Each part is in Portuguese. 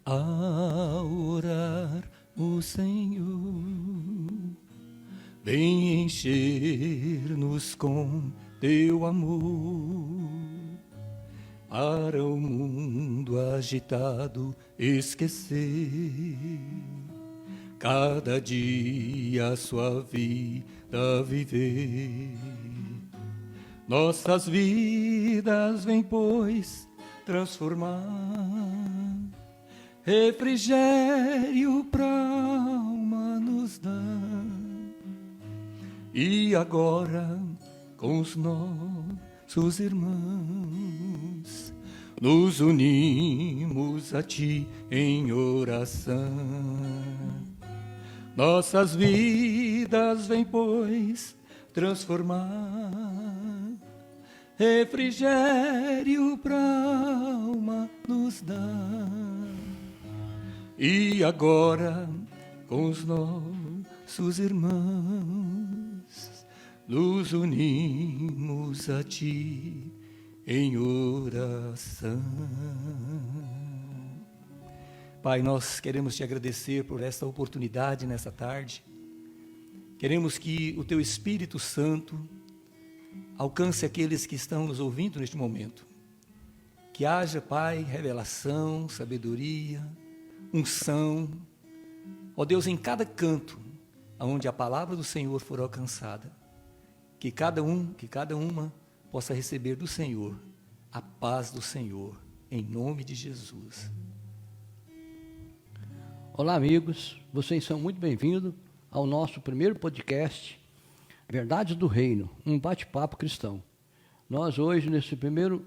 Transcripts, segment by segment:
A orar o Senhor, vem encher-nos com teu amor, para o mundo agitado esquecer, cada dia a sua vida viver. Nossas vidas vem, pois, transformar, refrigério pra alma nos dá. E agora, com os nossos irmãos, nos unimos a Ti em oração. Nossas vidas vem, pois, transformar, refrigério pra alma nos dá. E agora, com os nossos irmãos, nos unimos a Ti em oração. Pai, nós queremos Te agradecer por esta oportunidade nessa tarde. Queremos que o Teu Espírito Santo alcance aqueles que estão nos ouvindo neste momento. Que haja, Pai, revelação, sabedoria, unção, ó Deus, em cada canto onde a palavra do Senhor for alcançada, que cada uma possa receber do Senhor a paz do Senhor, em nome de Jesus. Olá, amigos, vocês são muito bem-vindos ao nosso primeiro podcast, Verdades do Reino, um bate-papo cristão. Nós hoje, nesse primeiro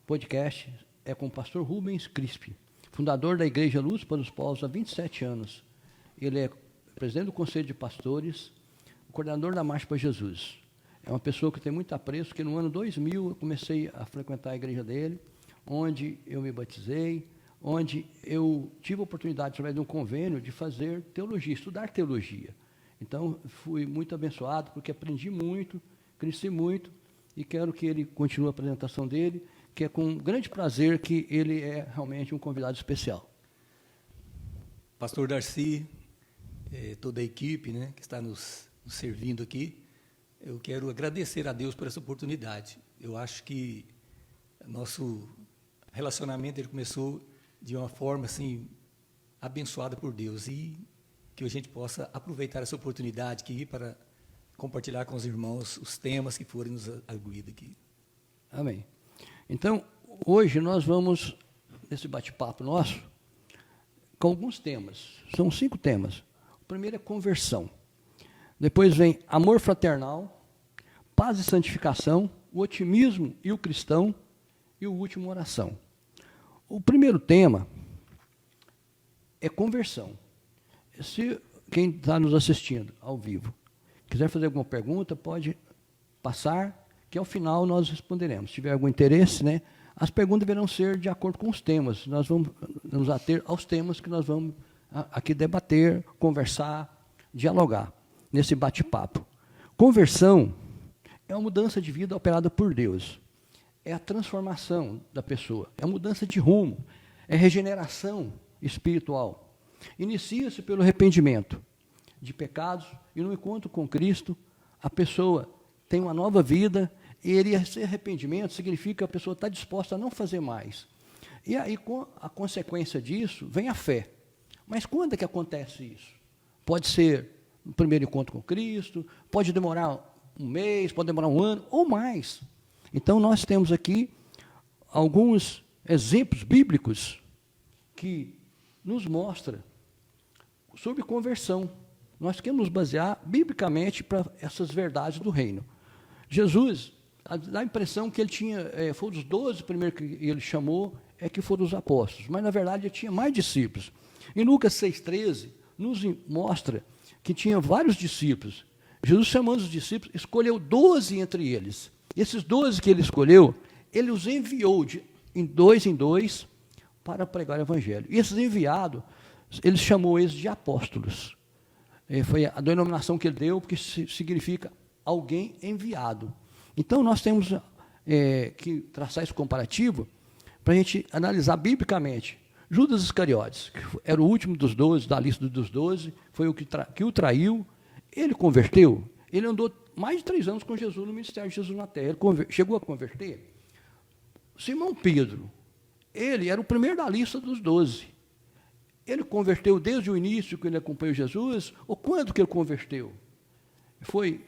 podcast, é com o pastor Rubens Crispi, fundador da Igreja Luz para os Povos há 27 anos. Ele é presidente do Conselho de Pastores, coordenador da Marcha para Jesus. É uma pessoa que tem muito apreço, que no ano 2000 eu comecei a frequentar a igreja dele, onde eu me batizei, onde eu tive a oportunidade, através de um convênio, de fazer teologia, estudar teologia. Então, fui muito abençoado, porque aprendi muito, cresci muito, e quero que ele continue a apresentação dele, que é com grande prazer que ele é realmente um convidado especial. Pastor Darcy, toda a equipe, né, que está nos servindo aqui, eu quero agradecer a Deus por essa oportunidade. Eu acho que nosso relacionamento ele começou de uma forma assim, abençoada por Deus, e que a gente possa aproveitar essa oportunidade aqui para compartilhar com os irmãos os temas que forem nos arguídos aqui. Amém. Então, hoje nós vamos, nesse bate-papo nosso, com alguns temas. São 5 temas. O primeiro é conversão. Depois vem amor fraternal, paz e santificação, o otimismo e o cristão, e o último, oração. O primeiro tema é conversão. Se quem está nos assistindo ao vivo quiser fazer alguma pergunta, pode passar, que ao final nós responderemos. Se tiver algum interesse, né, as perguntas deverão ser de acordo com os temas. Nós vamos nos ater aos temas que nós vamos aqui debater, conversar, dialogar nesse bate-papo. Conversão é uma mudança de vida operada por Deus. É a transformação da pessoa, é a mudança de rumo, é regeneração espiritual. Inicia-se pelo arrependimento de pecados, e no encontro com Cristo, a pessoa tem uma nova vida, e esse arrependimento significa que a pessoa está disposta a não fazer mais. E aí, com a consequência disso, vem a fé. Mas quando é que acontece isso? Pode ser no primeiro encontro com Cristo, pode demorar um mês, pode demorar um ano, ou mais. Então, nós temos aqui alguns exemplos bíblicos que nos mostram sobre conversão. Nós queremos nos basear biblicamente para essas verdades do reino. Jesus, dá a impressão que ele tinha, foram os 12 primeiros que ele chamou, que foram os apóstolos, mas na verdade ele tinha mais discípulos. Em Lucas 6,13, nos mostra que tinha vários discípulos. Jesus, chamando os discípulos, escolheu 12 entre eles. E esses 12 que ele escolheu, ele os enviou em dois para pregar o evangelho. E esses enviados, ele chamou eles de apóstolos. Foi a denominação que ele deu, porque significa alguém enviado. Então, nós temos que traçar esse comparativo para a gente analisar biblicamente Judas Iscariotes, que era o último dos 12, da lista dos 12, foi o que o traiu. Ele converteu. Ele andou mais de 3 anos com Jesus no ministério de Jesus na terra. Ele chegou a converter. Simão Pedro, ele era o primeiro da lista dos 12. Ele converteu desde o início que ele acompanhou Jesus, ou quando que ele converteu? Foi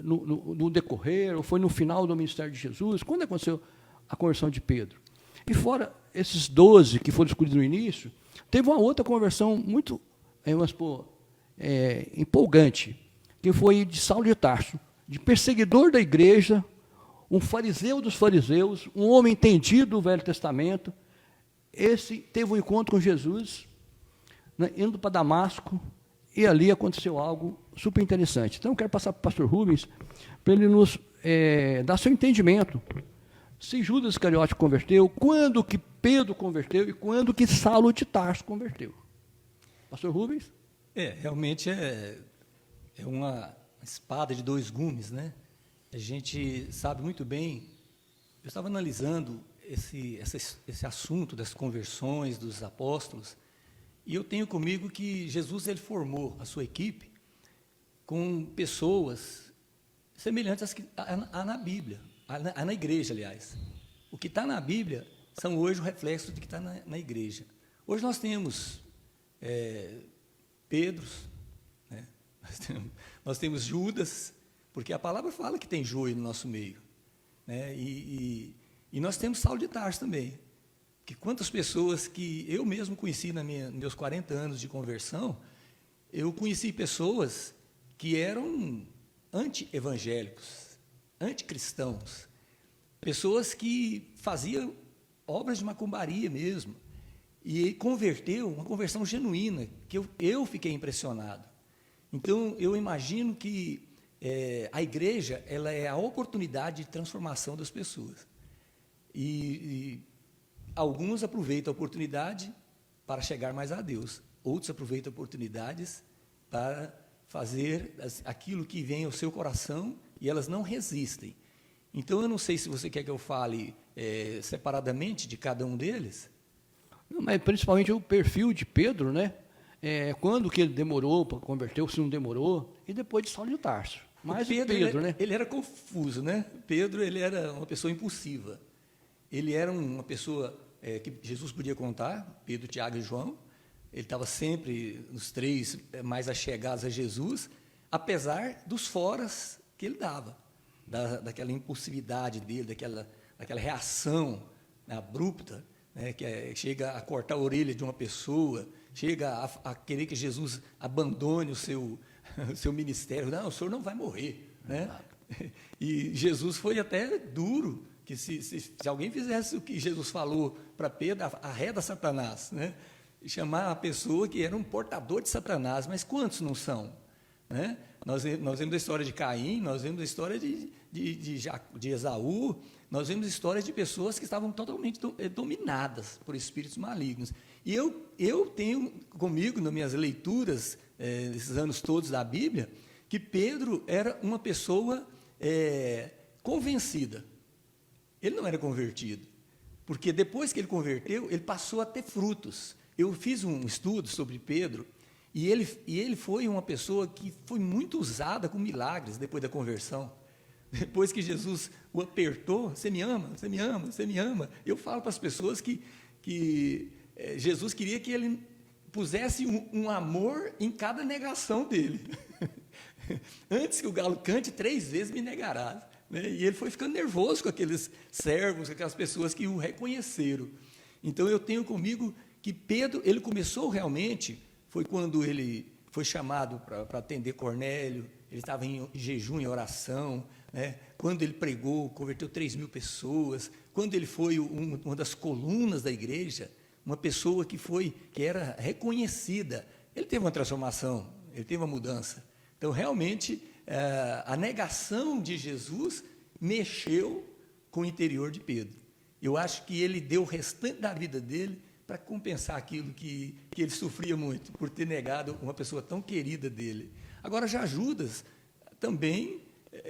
no decorrer, ou foi no final do ministério de Jesus? Quando aconteceu a conversão de Pedro? E fora esses 12 que foram escolhidos no início, teve uma outra conversão muito, vamos supor, empolgante, que foi de Saulo de Tarso, de perseguidor da igreja, um fariseu dos fariseus, um homem entendido do Velho Testamento. Esse teve um encontro com Jesus, né, indo para Damasco, e ali aconteceu algo super interessante. Então, eu quero passar para o pastor Rubens, para ele nos dar seu entendimento. Se Judas Iscariote converteu, quando que Pedro converteu e quando que Saulo de Tarso converteu. Pastor Rubens? Realmente é uma espada de 2 gumes, né? A gente sabe muito bem, eu estava analisando esse assunto das conversões dos apóstolos, e eu tenho comigo que Jesus ele formou a sua equipe com pessoas semelhantes às que há na Bíblia, há na igreja, aliás. O que está na Bíblia são hoje o reflexo do que está na igreja. Hoje nós temos Pedros, né? Nós temos Judas, porque a palavra fala que tem joio no nosso meio, né? E nós temos Saulo de Tarso também, que quantas pessoas que eu mesmo conheci nos meus 40 anos de conversão, eu conheci pessoas que eram anti-evangélicos, anticristãos, pessoas que faziam obras de macumbaria mesmo, e converteu, uma conversão genuína, que eu fiquei impressionado. Então, eu imagino que a igreja ela é a oportunidade de transformação das pessoas. E alguns aproveitam a oportunidade para chegar mais a Deus, outros aproveitam oportunidades para fazer aquilo que vem ao seu coração e elas não resistem. Então, eu não sei se você quer que eu fale separadamente de cada um deles. Não, mas principalmente o perfil de Pedro, né? Quando que ele demorou para converter, ou se não demorou, e depois de Saulo de Tarso. Mas Pedro, né? Ele era confuso, né? Pedro, ele era uma pessoa impulsiva. Ele era uma pessoa que Jesus podia contar, Pedro, Tiago e João. Ele estava sempre nos 3 mais achegados a Jesus, apesar dos foras que ele dava, daquela impulsividade dele, daquela reação, né, abrupta, né, que chega a cortar a orelha de uma pessoa, chega a querer que Jesus abandone o seu ministério. Não, o senhor não vai morrer, né? E Jesus foi até duro, que se alguém fizesse o que Jesus falou para Pedro, arreda Satanás, né? Chamar a pessoa que era um portador de Satanás, mas quantos não são? Né? Nós vemos a história de Caim, nós vemos a história de Esaú, nós vemos histórias de pessoas que estavam totalmente dominadas por espíritos malignos. E eu tenho comigo, nas minhas leituras, nesses anos todos da Bíblia, que Pedro era uma pessoa convencida. Ele não era convertido, porque depois que ele converteu, ele passou a ter frutos. Eu fiz um estudo sobre Pedro, e ele foi uma pessoa que foi muito usada com milagres depois da conversão. Depois que Jesus o apertou, você me ama, você me ama, você me ama. Eu falo para as pessoas que Jesus queria que ele pusesse um amor em cada negação dele. Antes que o galo cante, 3 vezes me negarás. Né? E ele foi ficando nervoso com aqueles servos, com aquelas pessoas que o reconheceram. Então, eu tenho comigo que Pedro, ele começou realmente, foi quando ele foi chamado para atender Cornélio, ele estava em jejum e oração, né? Quando ele pregou, converteu 3.000 pessoas, quando ele foi uma das colunas da igreja, uma pessoa que era reconhecida, ele teve uma transformação, ele teve uma mudança. Então, realmente, a negação de Jesus mexeu com o interior de Pedro. Eu acho que ele deu o restante da vida dele para compensar aquilo que ele sofria muito, por ter negado uma pessoa tão querida dele. Agora, já Judas também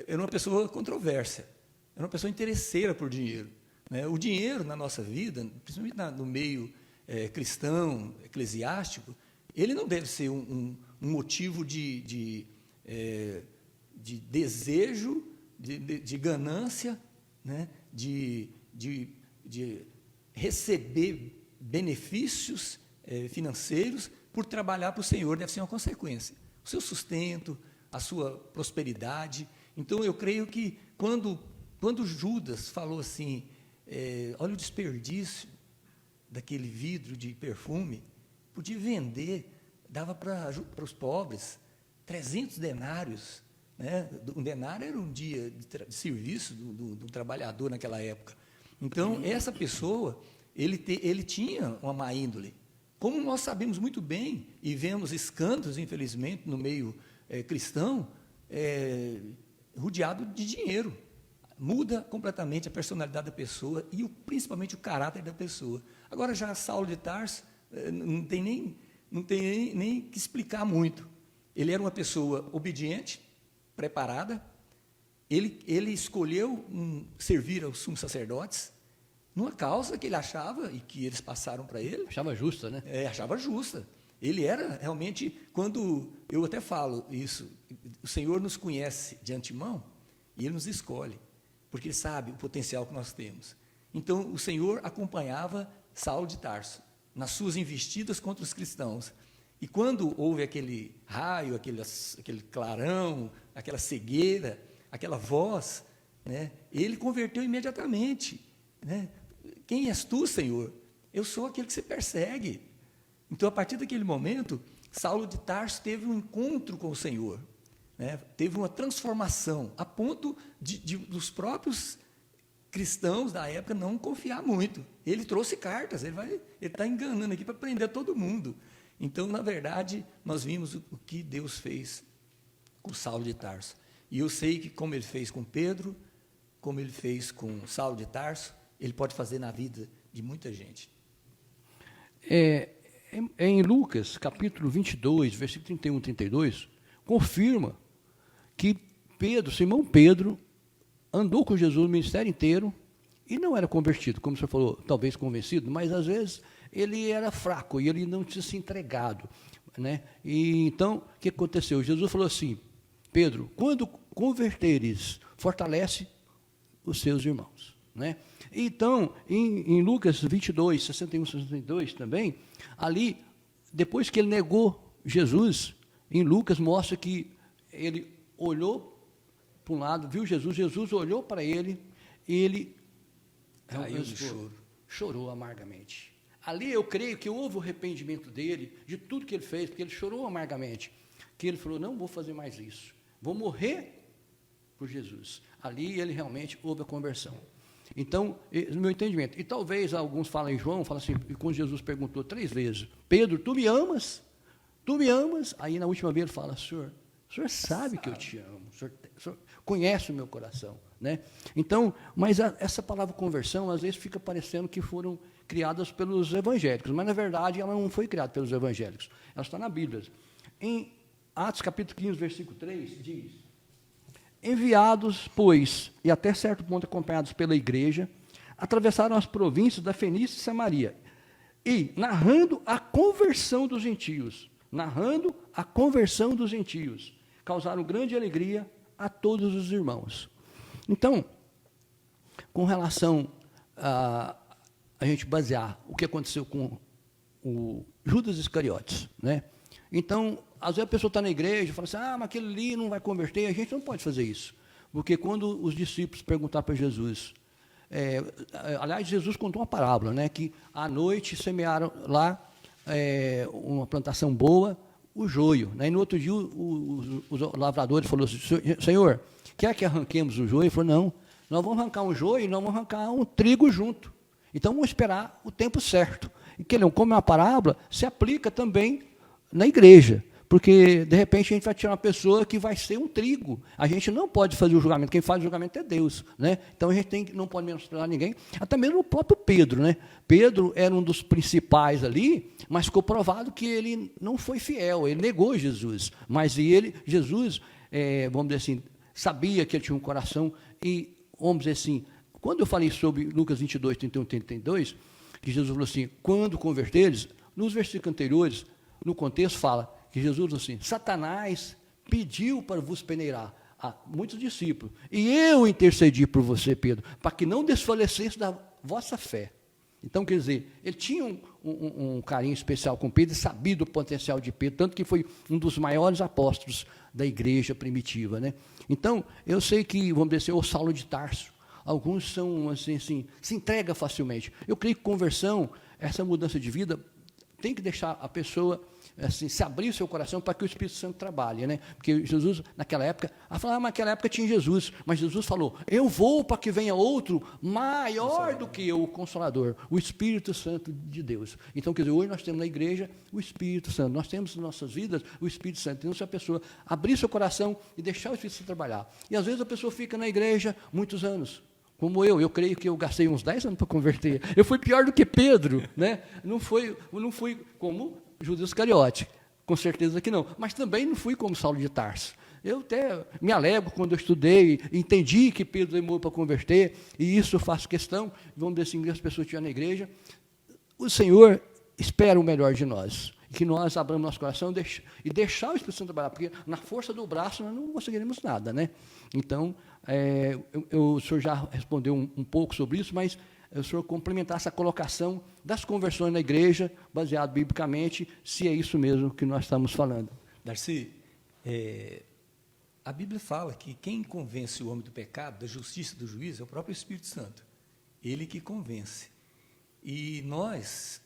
era uma pessoa controversa, era uma pessoa interesseira por dinheiro. Né? O dinheiro na nossa vida, principalmente no meio cristão, eclesiástico, ele não deve ser um motivo de desejo, de ganância, né? de receber benefícios financeiros por trabalhar para o Senhor. Deve ser uma consequência. O seu sustento, a sua prosperidade. Então, eu creio que quando Judas falou assim, olha o desperdício daquele vidro de perfume, podia vender, dava para os pobres 300 denários. Né? Um denário era um dia de serviço do trabalhador naquela época. Então, essa pessoa, ele tinha uma má índole. Como nós sabemos muito bem, e vemos escândalos, infelizmente, no meio cristão, rodeado de dinheiro. Muda completamente a personalidade da pessoa e principalmente o caráter da pessoa. Agora, já Saulo de Tarso, não tem nem que explicar muito. Ele era uma pessoa obediente, preparada, ele escolheu servir aos sumos sacerdotes, numa causa que ele achava, e que eles passaram para ele. Achava justa, né? Achava justa. Ele era realmente, quando eu até falo isso, o Senhor nos conhece de antemão e Ele nos escolhe, porque Ele sabe o potencial que nós temos. Então, o Senhor acompanhava Saulo de Tarso nas suas investidas contra os cristãos. E quando houve aquele raio, aquele clarão, aquela cegueira, aquela voz, né, ele converteu imediatamente. Né? Quem és tu, Senhor? Eu sou aquele que você persegue. Então, a partir daquele momento, Saulo de Tarso teve um encontro com o Senhor, né? Teve uma transformação, a ponto dos próprios cristãos da época não confiar muito. Ele trouxe cartas, ele está enganando aqui para prender todo mundo. Então, na verdade, nós vimos o que Deus fez com Saulo de Tarso. E eu sei que, como Ele fez com Pedro, como Ele fez com Saulo de Tarso, Ele pode fazer na vida de muita gente. Em Lucas, capítulo 22, versículo 31 e 32, confirma que Simão Pedro, andou com Jesus o ministério inteiro e não era convertido, como o senhor falou, talvez convencido, mas às vezes ele era fraco e ele não tinha se entregado. Né? E então, o que aconteceu? Jesus falou assim, Pedro, quando converteres, fortalece os seus irmãos. Né? Então, em Lucas 22, 61 e 62 também, ali, depois que ele negou Jesus, em Lucas mostra que ele olhou para um lado, viu Jesus olhou para ele e ele caiu de choro. Chorou amargamente. Ali eu creio que houve o arrependimento dele, de tudo que ele fez, porque ele chorou amargamente, que ele falou, não vou fazer mais isso, vou morrer por Jesus. Ali ele realmente houve a conversão. Então, no meu entendimento, e talvez alguns falem em João, falam assim, e quando Jesus perguntou 3 vezes, Pedro, tu me amas? Tu me amas? Aí na última vez ele fala, o senhor sabe que eu te amo, o senhor conhece o meu coração. Né? Então, mas essa palavra conversão, às vezes fica parecendo que foram criadas pelos evangélicos, mas na verdade ela não foi criada pelos evangélicos, ela está na Bíblia. Em Atos capítulo 15, versículo 3, diz, enviados, pois, e até certo ponto acompanhados pela igreja, atravessaram as províncias da Fenícia e Samaria, e narrando a conversão dos gentios, causaram grande alegria a todos os irmãos. Então, com relação a gente basear o que aconteceu com o Judas Iscariotes, né? Então, às vezes a pessoa está na igreja e fala assim, mas aquele ali não vai converter, a gente não pode fazer isso. Porque quando os discípulos perguntaram para Jesus, aliás, Jesus contou uma parábola, né, que à noite semearam lá uma plantação boa, o joio. Né, e no outro dia os lavradores falaram assim, Senhor, quer que arranquemos o joio? Ele falou, não, nós vamos arrancar um joio e nós vamos arrancar um trigo junto. Então, vamos esperar o tempo certo. E como é uma parábola, se aplica também na igreja, porque, de repente, a gente vai tirar uma pessoa que vai ser um trigo. A gente não pode fazer o julgamento, quem faz o julgamento é Deus. Né? Então, a gente não pode menosprezar ninguém, até mesmo o próprio Pedro. Né? Pedro era um dos principais ali, mas ficou provado que ele não foi fiel, ele negou Jesus. Mas Jesus, vamos dizer assim, sabia que ele tinha um coração, e, vamos dizer assim, quando eu falei sobre Lucas 22, 31 e 32, que Jesus falou assim, quando converteres, nos versículos anteriores, no contexto fala que Jesus falou assim, Satanás pediu para vos peneirar a muitos discípulos, e eu intercedi por você, Pedro, para que não desfalecesse da vossa fé. Então, quer dizer, ele tinha um carinho especial com Pedro, e sabia do potencial de Pedro, tanto que foi um dos maiores apóstolos da igreja primitiva, né? Então, eu sei que, vamos dizer, o Saulo de Tarso, alguns são, assim, se entrega facilmente. Eu creio que conversão, essa mudança de vida, tem que deixar a pessoa, assim, se abrir o seu coração para que o Espírito Santo trabalhe, né? Porque Jesus, naquela época, mas naquela época tinha Jesus, mas Jesus falou, eu vou para que venha outro maior do que eu, o Consolador, o Espírito Santo de Deus. Então, quer dizer, hoje nós temos na igreja o Espírito Santo, nós temos em nossas vidas o Espírito Santo. Então, se a pessoa abrir seu coração e deixar o Espírito Santo trabalhar. E às vezes a pessoa fica na igreja muitos anos, como eu creio que eu gastei uns 10 anos para converter. Eu fui pior do que Pedro, né? Não fui como Judas Iscariote, com certeza que não. Mas também não fui como Saulo de Tarso. Eu até me alegro quando eu estudei, entendi que Pedro demorou para converter, e isso eu faço questão, vamos dizer assim, as pessoas que estiverem na igreja. O Senhor espera o melhor de nós, e que nós abramos nosso coração e deixar o Espírito Santo trabalhar, porque na força do braço nós não conseguiremos nada, né? Então, o senhor já respondeu um pouco sobre isso, mas o senhor complementar essa colocação das conversões na igreja, baseado biblicamente, se é isso mesmo que nós estamos falando. Darcy, a Bíblia fala que quem convence o homem do pecado, da justiça e do juízo é o próprio Espírito Santo. Ele que convence. E nós,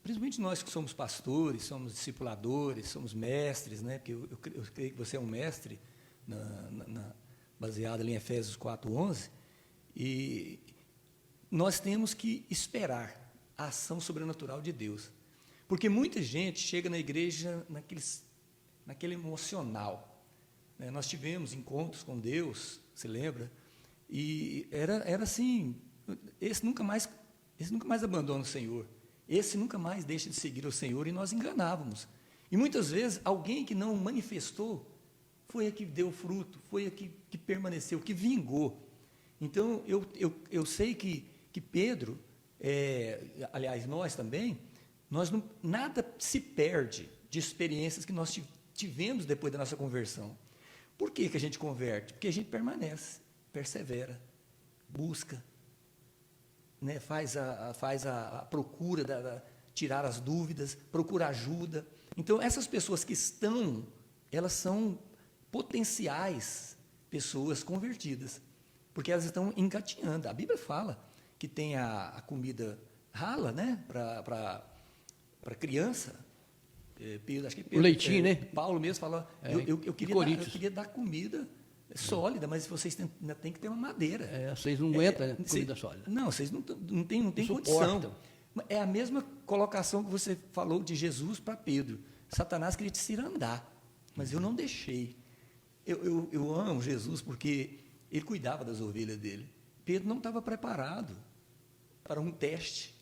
principalmente nós que somos pastores, somos discipuladores, somos mestres, né? Porque eu creio que você é um mestre, baseado ali em Efésios 4:11, e nós temos que esperar a ação sobrenatural de Deus. Porque muita gente chega na igreja naquele emocional, né? Nós tivemos encontros com Deus, se lembra? E era assim, esse nunca mais abandona o Senhor, esse nunca mais deixa de seguir o Senhor, e nós enganávamos. E muitas vezes alguém que não manifestou foi a que deu fruto, foi a que permaneceu, que vingou. Então, eu sei que Pedro, aliás, nós também, nada se perde de experiências que nós tivemos depois da nossa conversão. Por que a gente converte? Porque a gente permanece, persevera, busca, né, faz a procura, tirar as dúvidas, procura ajuda. Então, essas pessoas que elas são potenciais pessoas convertidas, porque elas estão engatinhando. A Bíblia fala que tem a comida rala, né, para criança. Pedro, acho que Pedro, o leitinho, né? Paulo mesmo fala, eu queria dar comida sólida, mas vocês ainda têm que ter uma madeira. Vocês não aguentam, né, comida sólida. Não, vocês não têm condição. É a mesma colocação que você falou de Jesus para Pedro. Satanás queria te cirandar, mas eu não deixei. Eu amo Jesus porque ele cuidava das ovelhas dele. Pedro não estava preparado para um teste.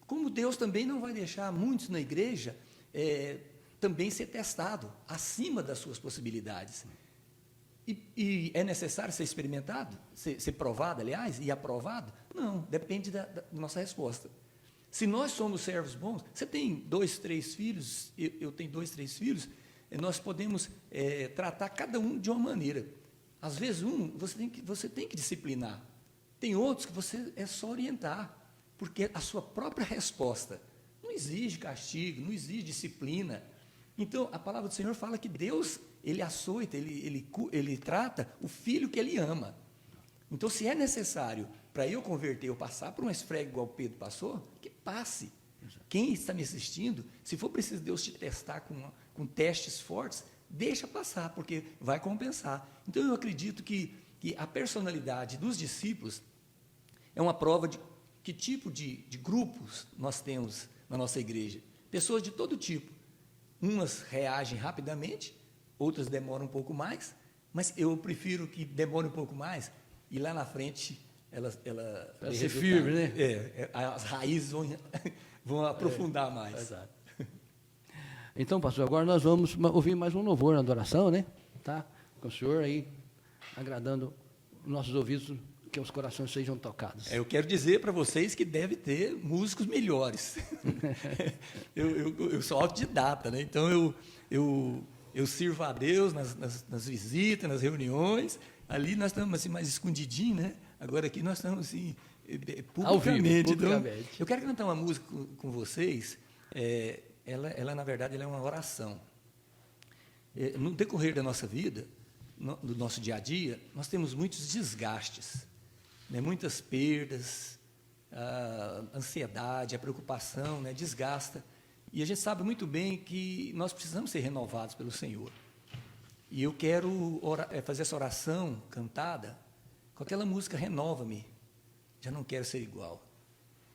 Como Deus também não vai deixar muitos na igreja também ser testado acima das suas possibilidades. E é necessário ser experimentado, ser provado, aliás, e aprovado? Não, depende da nossa resposta. Se nós somos servos bons, você tem 2, 3 filhos, eu tenho 2, 3 filhos, nós podemos tratar cada um de uma maneira. Às vezes, você tem que disciplinar. Tem outros que você é só orientar, porque a sua própria resposta não exige castigo, não exige disciplina. Então, a palavra do Senhor fala que Deus, Ele açoita, ele trata o filho que Ele ama. Então, se é necessário para eu converter, eu passar por um esfrego igual o Pedro passou, que passe. Quem está me assistindo, se for preciso Deus te testar com testes fortes, deixa passar, porque vai compensar. Então, eu acredito que a personalidade dos discípulos é uma prova de que tipo de grupos nós temos na nossa igreja. Pessoas de todo tipo. Umas reagem rapidamente, outras demoram um pouco mais, mas eu prefiro que demore um pouco mais e lá na frente ela ser firme, né? As raízes vão aprofundar mais. Exato. Então, pastor, agora nós vamos ouvir mais um louvor na adoração, né? Tá? Com o senhor aí, agradando nossos ouvidos que os corações sejam tocados. Eu quero dizer para vocês que deve ter músicos melhores. eu sou autodidata, né? Então eu sirvo a Deus nas visitas, nas reuniões. Ali nós estamos assim, mais escondidinhos, né? Agora aqui nós estamos assim, publicamente. Então, eu quero cantar uma música com vocês. Ela, na verdade, ela é uma oração. No decorrer da nossa vida, do nosso dia a dia, nós temos muitos desgastes, né? Muitas perdas, a ansiedade, a preocupação, né? Desgasta. E a gente sabe muito bem que nós precisamos ser renovados pelo Senhor. E eu quero fazer essa oração cantada com aquela música Renova-me. Já não quero ser igual.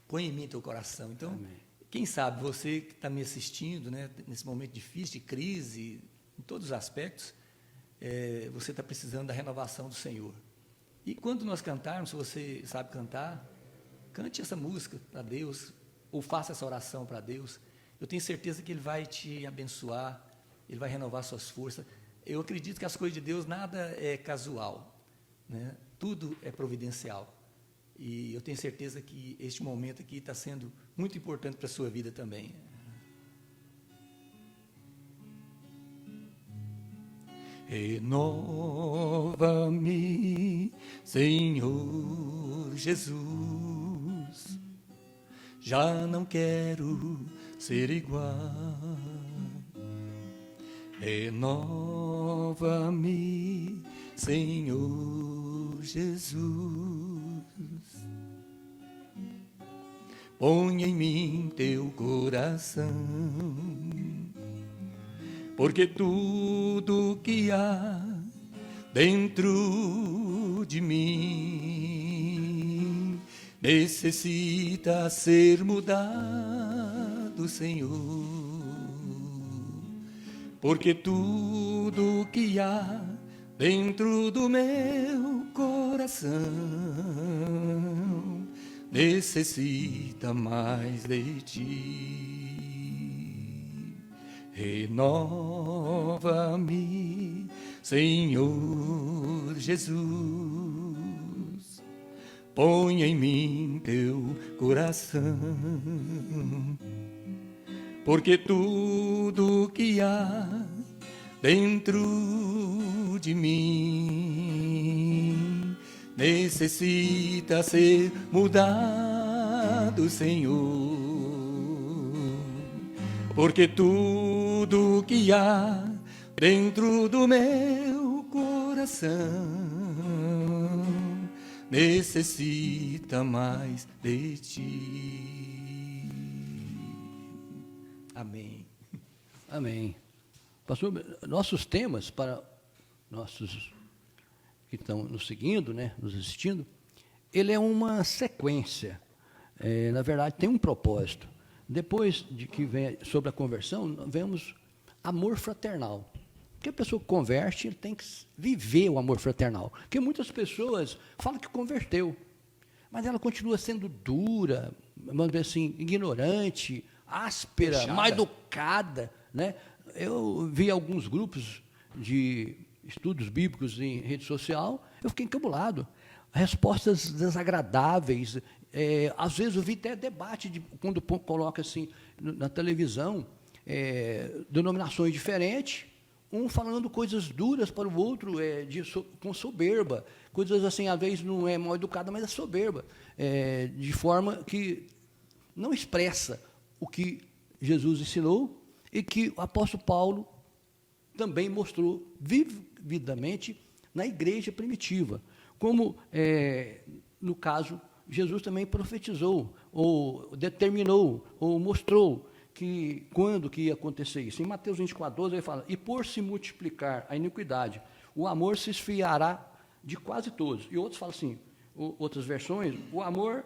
Põe em mim teu coração. Então, amém. Quem sabe você que está me assistindo, né, nesse momento difícil, de crise, em todos os aspectos, você está precisando da renovação do Senhor. E quando nós cantarmos, se você sabe cantar, cante essa música para Deus, ou faça essa oração para Deus. Eu tenho certeza que Ele vai te abençoar, Ele vai renovar suas forças. Eu acredito que as coisas de Deus, nada é casual, né? Tudo é providencial. E eu tenho certeza que este momento aqui está sendo muito importante para a sua vida também. Renova-me, Senhor Jesus, já não quero ser igual. Renova-me, Senhor Jesus, põe em mim teu coração, porque tudo que há dentro de mim necessita ser mudado, Senhor. Porque tudo que há dentro do meu coração necessita mais de ti. Renova-me, Senhor Jesus, põe em mim teu coração, porque tudo que há dentro de mim necessita ser mudado, Senhor. Porque tudo que há dentro do meu coração necessita mais de ti. Amém. Amém. Pastor, nossos temas para nossos que estão nos seguindo, né, nos assistindo, ele é uma sequência. Na verdade, tem um propósito. Depois de que vem sobre a conversão, vemos amor fraternal. Porque a pessoa que converte, ele tem que viver o amor fraternal. Porque muitas pessoas falam que converteu, mas ela continua sendo dura, vamos dizer assim, ignorante, áspera, fechada, mal educada, né? Eu vi alguns grupos de estudos bíblicos em rede social, eu fiquei encabulado. Respostas desagradáveis. Às vezes eu vi até debate, quando coloca assim na televisão, denominações diferentes, um falando coisas duras para o outro, com soberba, coisas assim, às vezes não é mal educada, mas é soberba, de forma que não expressa o que Jesus ensinou e que o apóstolo Paulo também mostrou vividamente na igreja primitiva. Como, no caso, Jesus também profetizou, ou determinou, ou mostrou que quando que ia acontecer isso. Em Mateus 24:12, ele fala, e por se multiplicar a iniquidade, o amor se esfriará de quase todos. E outros falam assim, outras versões, o amor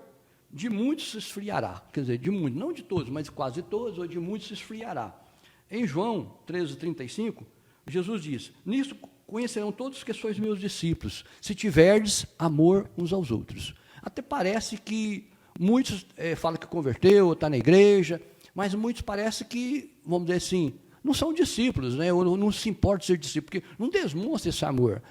de muitos se esfriará. Quer dizer, de muitos, não de todos, mas de quase todos, ou de muitos se esfriará. Em João 13:35, Jesus diz, nisso conhecerão todos que sois meus discípulos, se tiverdes amor uns aos outros. Até parece que muitos falam que converteu, está na igreja, mas muitos parece que, vamos dizer assim, não são discípulos, né? Ou não se importa ser discípulo, porque não demonstra esse amor.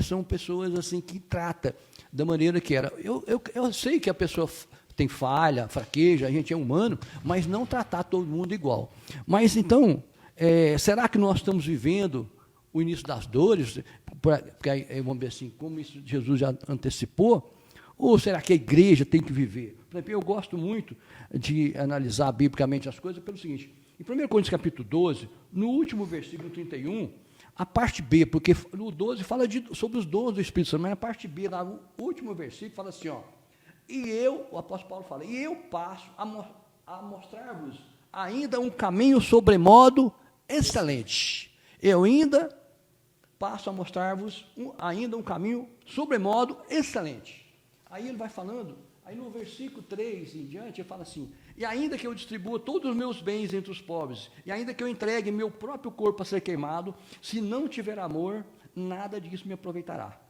São pessoas assim que trata da maneira que era. Eu sei que a pessoa tem falha, fraqueja, a gente é humano, mas não tratar todo mundo igual. Mas então, será que nós estamos vivendo o início das dores, porque vamos ver assim, como isso Jesus já antecipou, ou será que a igreja tem que viver? Por exemplo, eu gosto muito de analisar biblicamente as coisas pelo seguinte, em 1 Coríntios capítulo 12, no último versículo 31, a parte B, porque no 12 fala sobre os dons do Espírito Santo, mas a parte B, lá no último versículo, fala assim, ó, o apóstolo Paulo fala, e eu passo a mostrar-vos ainda um caminho sobremodo excelente. Eu ainda passo a mostrar-vos ainda um caminho sobremodo excelente. Aí ele vai falando, aí no versículo 3 em diante, ele fala assim, e ainda que eu distribua todos os meus bens entre os pobres, e ainda que eu entregue meu próprio corpo a ser queimado, se não tiver amor, nada disso me aproveitará.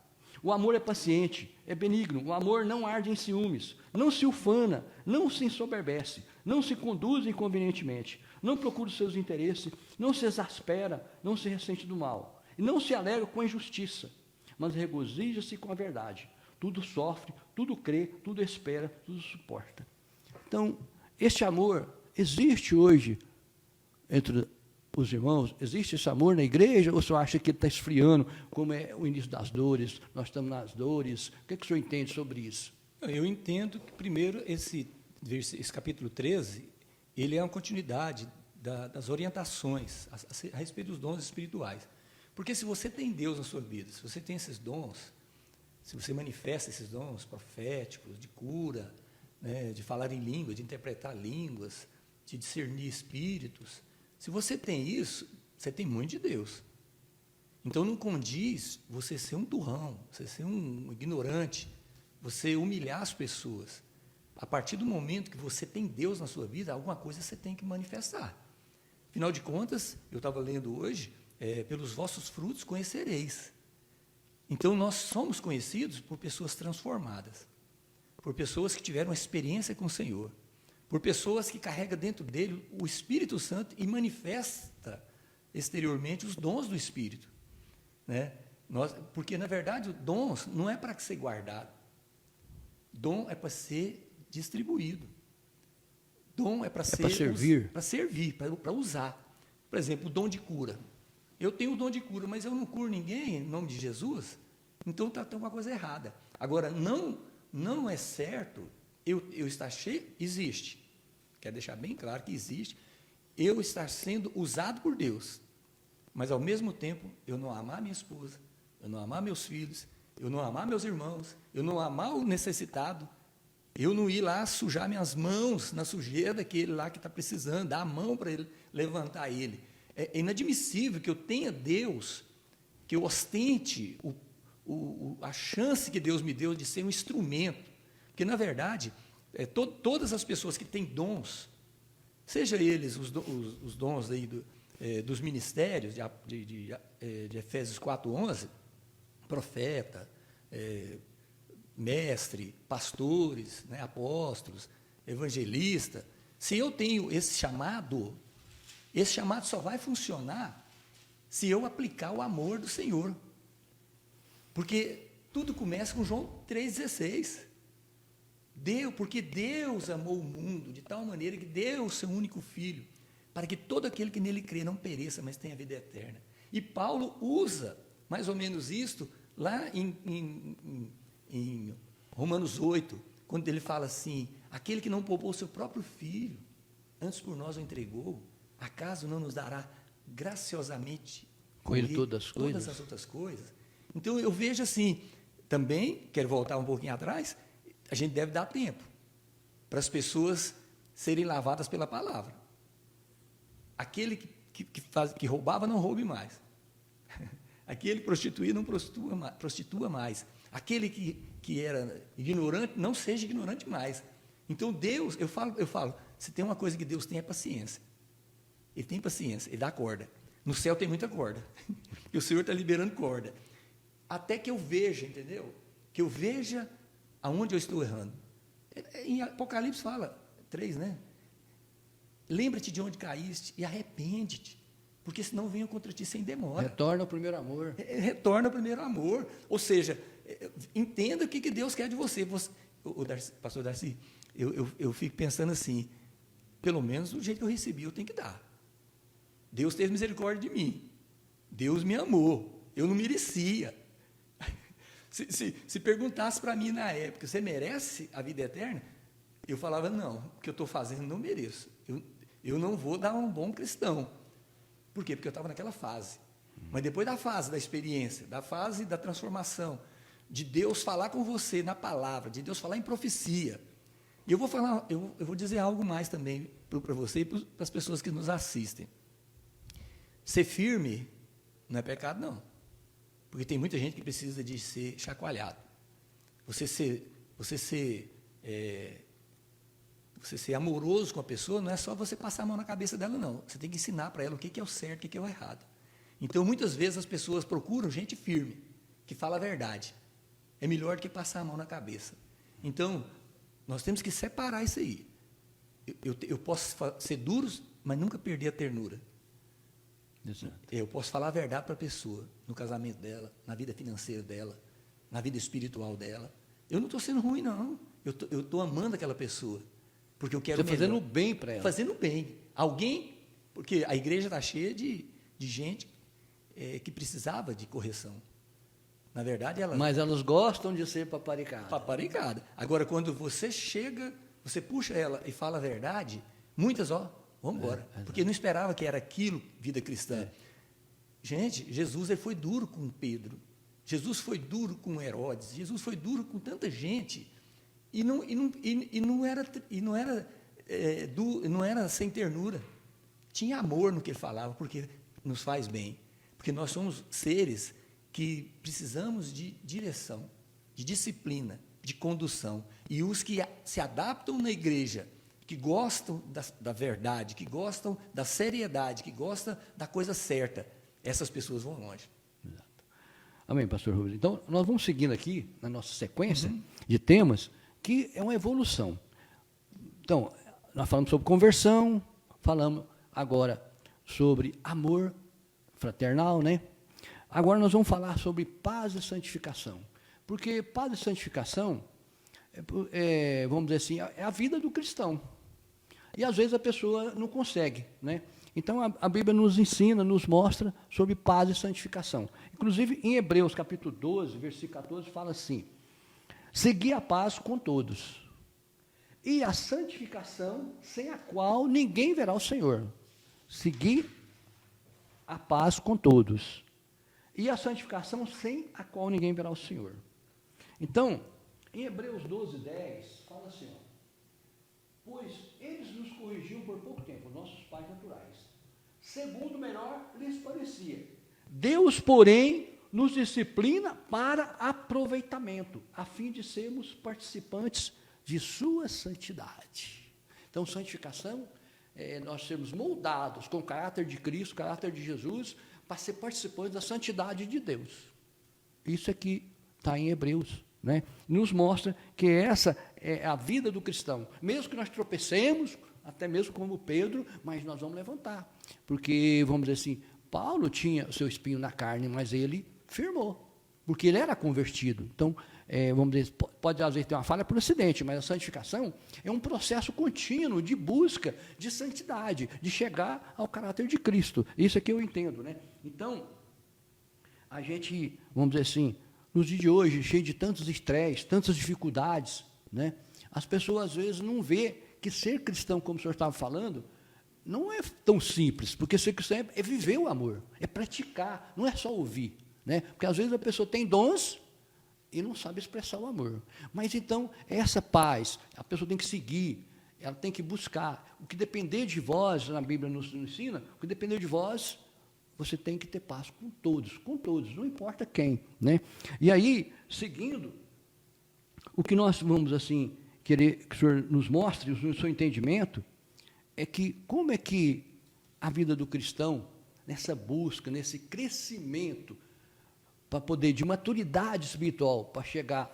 O amor é paciente, é benigno, o amor não arde em ciúmes, não se ufana, não se ensoberbece, não se conduz inconvenientemente, não procura os seus interesses, não se exaspera, não se ressente do mal, e não se alegra com a injustiça, mas regozija-se com a verdade. Tudo sofre, tudo crê, tudo espera, tudo suporta. Então, este amor existe hoje entre os irmãos? Existe esse amor na igreja? Ou você acha que ele está esfriando, como é o início das dores, nós estamos nas dores? O que o senhor entende sobre isso? Eu entendo que, primeiro, esse capítulo 13, ele é uma continuidade das orientações a respeito dos dons espirituais. Porque se você tem Deus na sua vida, se você tem esses dons, se você manifesta esses dons proféticos, de cura, né, de falar em língua, de interpretar línguas, de discernir espíritos, se você tem isso, você tem muito de Deus. Então não condiz você ser um turrão, você ser um ignorante, você humilhar as pessoas. A partir do momento que você tem Deus na sua vida, alguma coisa você tem que manifestar. Afinal de contas, eu estava lendo hoje, pelos vossos frutos conhecereis. Então, nós somos conhecidos por pessoas transformadas, por pessoas que tiveram uma experiência com o Senhor, por pessoas que carregam dentro dele o Espírito Santo e manifesta exteriormente os dons do Espírito. Né? Porque, na verdade, dons não é para ser guardado. Dom é para ser distribuído. Dom é para servir. Para servir, para usar. Por exemplo, o dom de cura. Eu tenho o dom de cura, mas eu não curo ninguém em nome de Jesus, então está uma coisa errada. Agora, não é certo eu estar cheio, existe. Quero deixar bem claro que existe. Eu estar sendo usado por Deus, mas ao mesmo tempo eu não amar minha esposa, eu não amar meus filhos, eu não amar meus irmãos, eu não amar o necessitado, eu não ir lá sujar minhas mãos na sujeira daquele lá que está precisando, dar a mão para ele, levantar ele. É inadmissível que eu tenha Deus, que eu ostente a chance que Deus me deu de ser um instrumento. Porque, na verdade, todas as pessoas que têm dons, seja eles os dons aí dos ministérios, de Efésios 4:11, profeta, mestre, pastores, né, apóstolos, evangelista, se eu tenho esse chamado só vai funcionar se eu aplicar o amor do Senhor. Porque tudo começa com João 3,16. Porque Deus amou o mundo de tal maneira que deu o seu único Filho, para que todo aquele que nele crê não pereça, mas tenha vida eterna. E Paulo usa mais ou menos isto lá em Romanos 8, quando ele fala assim, aquele que não poupou o seu próprio Filho, antes por nós o entregou, acaso não nos dará graciosamente com ele todas as outras coisas? Então, eu vejo assim, também, quero voltar um pouquinho atrás, a gente deve dar tempo para as pessoas serem lavadas pela palavra. Aquele que roubava, não roube mais. Aquele que prostituía, não prostitua mais. Aquele que era ignorante, não seja ignorante mais. Então, Deus, eu falo, se tem uma coisa que Deus tem é paciência. Ele tem paciência, ele dá corda. No céu tem muita corda. E o Senhor está liberando corda. Até que eu veja, entendeu? Que eu veja aonde eu estou errando. Em Apocalipse fala, 3, né? Lembra-te de onde caíste e arrepende-te. porque senão venho contra ti sem demora. Retorna ao primeiro amor. Retorna ao primeiro amor. Ou seja, entenda o que Deus quer de você. Pastor Darcy, eu fico pensando assim, pelo menos do jeito que eu recebi, eu tenho que dar. Deus teve misericórdia de mim. Deus me amou. Eu não merecia. Se perguntasse para mim na época, você merece a vida eterna? Eu falava, não, o que eu estou fazendo não mereço. Eu não vou dar um bom cristão. Por quê? Porque eu estava naquela fase. Mas depois da fase da experiência, da fase da transformação, de Deus falar com você na palavra, de Deus falar em profecia. E eu vou dizer algo mais também para você e para as pessoas que nos assistem. Ser firme não é pecado, não. Porque tem muita gente que precisa de ser chacoalhado. Você ser amoroso com a pessoa não é só você passar a mão na cabeça dela, não. Você tem que ensinar para ela o que é o certo e o que é o errado. Então, muitas vezes as pessoas procuram gente firme, que fala a verdade. É melhor do que passar a mão na cabeça. Então, nós temos que separar isso aí. Eu posso ser duro, mas nunca perder a ternura. Exato. Eu posso falar a verdade para a pessoa, no casamento dela, na vida financeira dela, na vida espiritual dela. Eu não estou sendo ruim, não. Eu estou amando aquela pessoa, porque eu quero Você fazendo o bem para ela. Fazendo bem. Porque a igreja está cheia de gente que precisava de correção. Na verdade, Mas elas gostam de ser paparicadas. Paparicada. Agora, quando você chega, você puxa ela e fala a verdade, muitas, vamos embora. Porque não esperava que era aquilo, vida cristã. Gente, Jesus ele foi duro com Pedro. Jesus foi duro com Herodes. Jesus foi duro com tanta gente. E não era sem ternura. Tinha amor no que ele falava, porque nos faz bem. Porque nós somos seres que precisamos de direção, de disciplina, de condução. E os que se adaptam na igreja, que gostam da verdade, que gostam da seriedade, que gostam da coisa certa, essas pessoas vão longe. Exato. Amém, pastor Rubens. Então, nós vamos seguindo aqui, na nossa sequência de temas, que é uma evolução. Então, nós falamos sobre conversão, falamos agora sobre amor fraternal, né? Agora nós vamos falar sobre paz e santificação. Porque paz e santificação, vamos dizer assim, é a vida do cristão. E às vezes a pessoa não consegue, né? Então a Bíblia nos ensina, nos mostra sobre paz e santificação. Inclusive em Hebreus capítulo 12, versículo 14, fala assim: segui a paz com todos, e a santificação sem a qual ninguém verá o Senhor. Segui a paz com todos, e a santificação sem a qual ninguém verá o Senhor. Então, em Hebreus 12, 10, fala assim, pois eles nos corrigiam por pouco tempo, nossos pais naturais, segundo melhor lhes parecia. Deus, porém, nos disciplina para aproveitamento, a fim de sermos participantes de sua santidade. Então, santificação nós sermos moldados com o caráter de Cristo, o caráter de Jesus, para ser participantes da santidade de Deus. Isso aqui está em Hebreus, né? Nos mostra que essa é a vida do cristão. Mesmo que nós tropecemos, até mesmo como Pedro, mas nós vamos levantar. Porque, vamos dizer assim, Paulo tinha o seu espinho na carne, mas ele firmou, porque ele era convertido. Então, vamos dizer, pode às vezes ter uma falha por acidente, mas a santificação é um processo contínuo de busca de santidade, de chegar ao caráter de Cristo. Isso é que eu entendo, né? Então, a gente, vamos dizer assim, nos dias de hoje, cheio de tantos estresses, tantas dificuldades, né? As pessoas às vezes não vê que ser cristão, como o senhor estava falando, não é tão simples, porque ser cristão é viver o amor, é praticar, não é só ouvir, né? Porque às vezes a pessoa tem dons e não sabe expressar o amor. Mas então, essa paz, a pessoa tem que seguir, ela tem que buscar. O que depender de vós, na Bíblia nos ensina, o que depender de vós, você tem que ter paz com todos, não importa quem, né? E aí, seguindo, o que nós vamos, assim, querer que o senhor nos mostre, o seu entendimento, é que como é que a vida do cristão, nessa busca, nesse crescimento, para poder, de maturidade espiritual, para chegar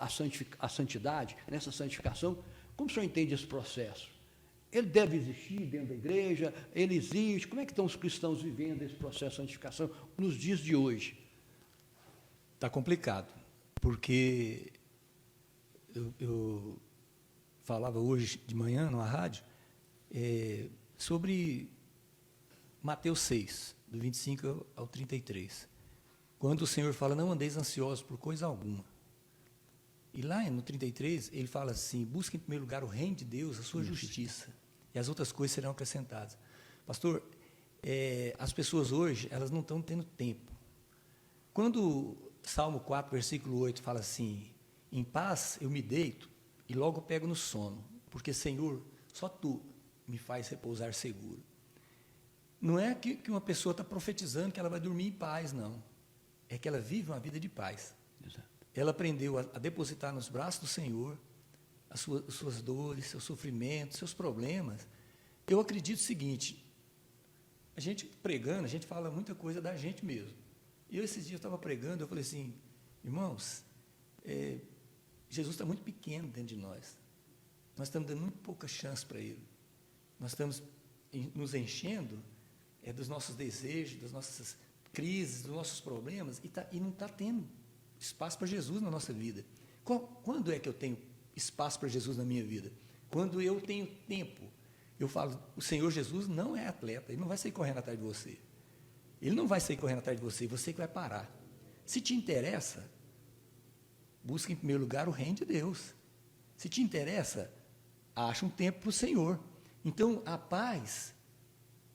à santidade, nessa santificação, como o senhor entende esse processo? Ele deve existir dentro da igreja? Ele existe? Como é que estão os cristãos vivendo esse processo de santificação nos dias de hoje? Está complicado, porque eu falava hoje de manhã numa rádio sobre Mateus 6, do 25 ao 33, quando o Senhor fala, não andeis ansiosos por coisa alguma. E lá no 33, ele fala assim, busque em primeiro lugar o reino de Deus, a sua justiça, e as outras coisas serão acrescentadas. Pastor, as pessoas hoje, elas não estão tendo tempo. Quando Salmo 4, versículo 8, fala assim, em paz eu me deito e logo pego no sono, porque, Senhor, só Tu me faz repousar seguro. Não é que uma pessoa está profetizando que ela vai dormir em paz, não. É que ela vive uma vida de paz. Exato. Ela aprendeu a depositar nos braços do Senhor as suas dores, seus sofrimentos, seus problemas. Eu acredito o seguinte, a gente pregando, a gente fala muita coisa da gente mesmo. E eu, esses dias, eu estava pregando, eu falei assim, irmãos, Jesus está muito pequeno dentro de nós. Nós estamos dando muito pouca chance para Ele. Nós estamos nos enchendo dos nossos desejos, das nossas crises, dos nossos problemas, e não está tendo espaço para Jesus na nossa vida. Quando é que eu tenho espaço para Jesus na minha vida? Quando eu tenho tempo. Eu falo, o Senhor Jesus não é atleta, Ele não vai sair correndo atrás de você. Ele não vai sair correndo atrás de você, você que vai parar. Se te interessa, busca em primeiro lugar o reino de Deus. Se te interessa, acha um tempo para o Senhor. Então, a paz,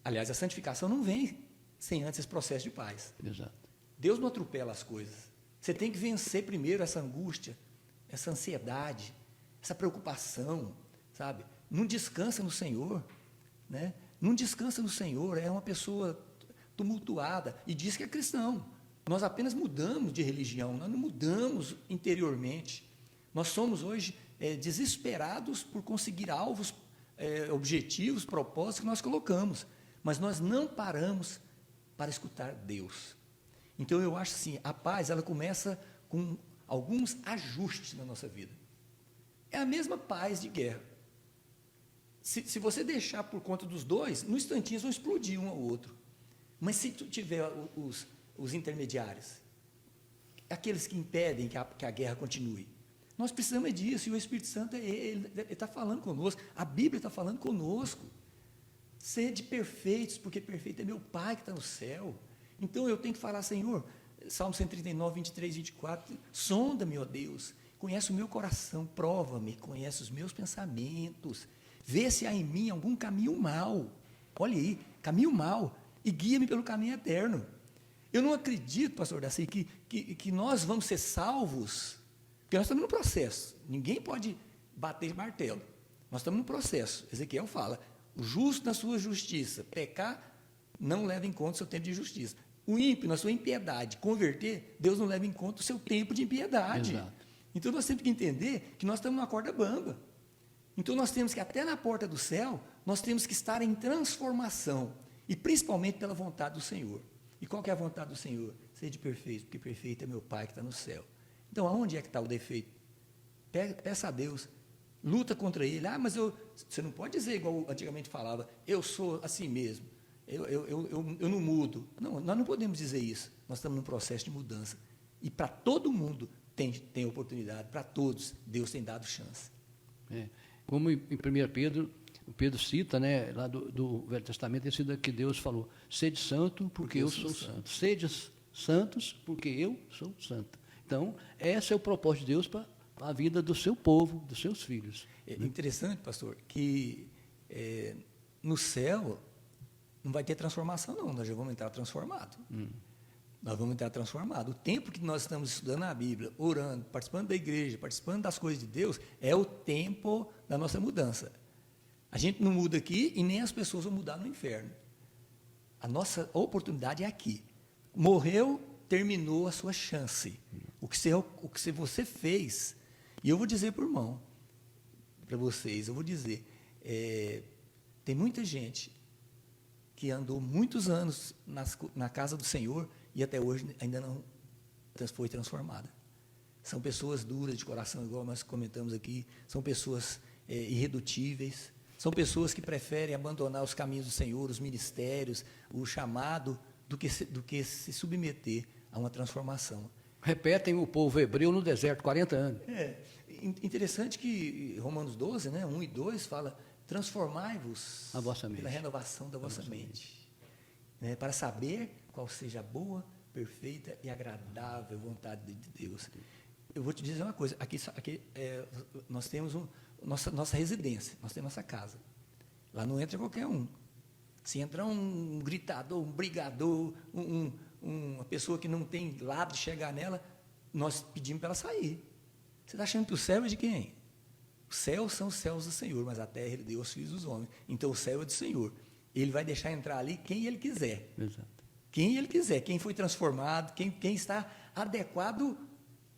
aliás, a santificação não vem sem antes esse processo de paz. Exato. Deus não atropela as coisas. Você tem que vencer primeiro essa angústia, essa ansiedade, essa preocupação, sabe? Não descansa no Senhor, né? Não descansa no Senhor, é uma pessoa tumultuada e diz que é cristão. Nós apenas mudamos de religião, nós não mudamos interiormente. Nós somos hoje desesperados por conseguir alvos, objetivos, propósitos que nós colocamos, mas nós não paramos para escutar Deus. Então, eu acho assim, a paz, ela começa com alguns ajustes na nossa vida. É a mesma paz de guerra. Se você deixar por conta dos dois, no instantinho vão explodir um ao outro. Mas se tu tiver os intermediários, aqueles que impedem que a guerra continue, nós precisamos disso, e o Espírito Santo, ele está falando conosco, a Bíblia está falando conosco. Sede perfeitos, porque perfeito é meu Pai que está no céu. Então, eu tenho que falar, Senhor, Salmo 139, 23, 24, sonda-me, ó Deus, conhece o meu coração, prova-me, conhece os meus pensamentos, vê se há em mim algum caminho mau, olha aí, caminho mau, e guia-me pelo caminho eterno. Eu não acredito, pastor Daci, que nós vamos ser salvos, porque nós estamos no processo, ninguém pode bater martelo, nós estamos no processo. Ezequiel fala, o justo na sua justiça, pecar, não leva em conta o seu tempo de justiça. O ímpio, na sua impiedade, converter, Deus não leva em conta o seu tempo de impiedade. Exato. Então, nós temos que entender que nós estamos numa corda bamba. Então, nós temos que, até na porta do céu, nós temos que estar em transformação, e principalmente pela vontade do Senhor. E qual que é a vontade do Senhor? Sede perfeito, porque perfeito é meu Pai que está no céu. Então, aonde é que está o defeito? Peça a Deus, luta contra ele. Mas você não pode dizer igual antigamente falava, eu sou assim mesmo, eu não mudo. Não, nós não podemos dizer isso. Nós estamos num processo de mudança. E para todo mundo tem oportunidade, para todos Deus tem dado chance. Como em 1 Pedro, o Pedro cita, né, lá do Velho Testamento, esse daqui Deus falou, sede santo, porque eu sou santo. Sede santos, porque eu sou santo. Então, esse é o propósito de Deus para a vida do seu povo, dos seus filhos. É interessante, pastor, que no céu não vai ter transformação, não. Nós já vamos entrar transformados. Nós vamos entrar transformados. O tempo que nós estamos estudando a Bíblia, orando, participando da igreja, participando das coisas de Deus, é o tempo da nossa mudança. A gente não muda aqui e nem as pessoas vão mudar no inferno. A nossa oportunidade é aqui. Morreu, terminou a sua chance. O que você fez, e eu vou dizer para o irmão, para vocês, eu vou dizer, tem muita gente que andou muitos anos na casa do Senhor e até hoje ainda não foi transformada. São pessoas duras de coração, igual nós comentamos aqui, são pessoas irredutíveis, São pessoas que preferem abandonar os caminhos do Senhor, os ministérios, o chamado, do que se submeter a uma transformação. Repetem o povo hebreu no deserto, 40 anos. Interessante que Romanos 12, né, 1 e 2, fala, transformai-vos a vossa mente, pela renovação da vossa mente, né, para saber qual seja a boa, perfeita e agradável vontade de Deus. Eu vou te dizer uma coisa, aqui nós temos nossa residência, nós temos nossa casa. Lá não entra qualquer um. Se entrar um gritador, um brigador, uma pessoa que não tem lado de chegar nela, nós pedimos para ela sair. Você está achando que o céu é de quem? Os céus são os céus do Senhor, mas a terra ele deu aos filhos dos homens. Então o céu é do Senhor. Ele vai deixar entrar ali quem ele quiser. Exato. Quem ele quiser, quem foi transformado, quem está adequado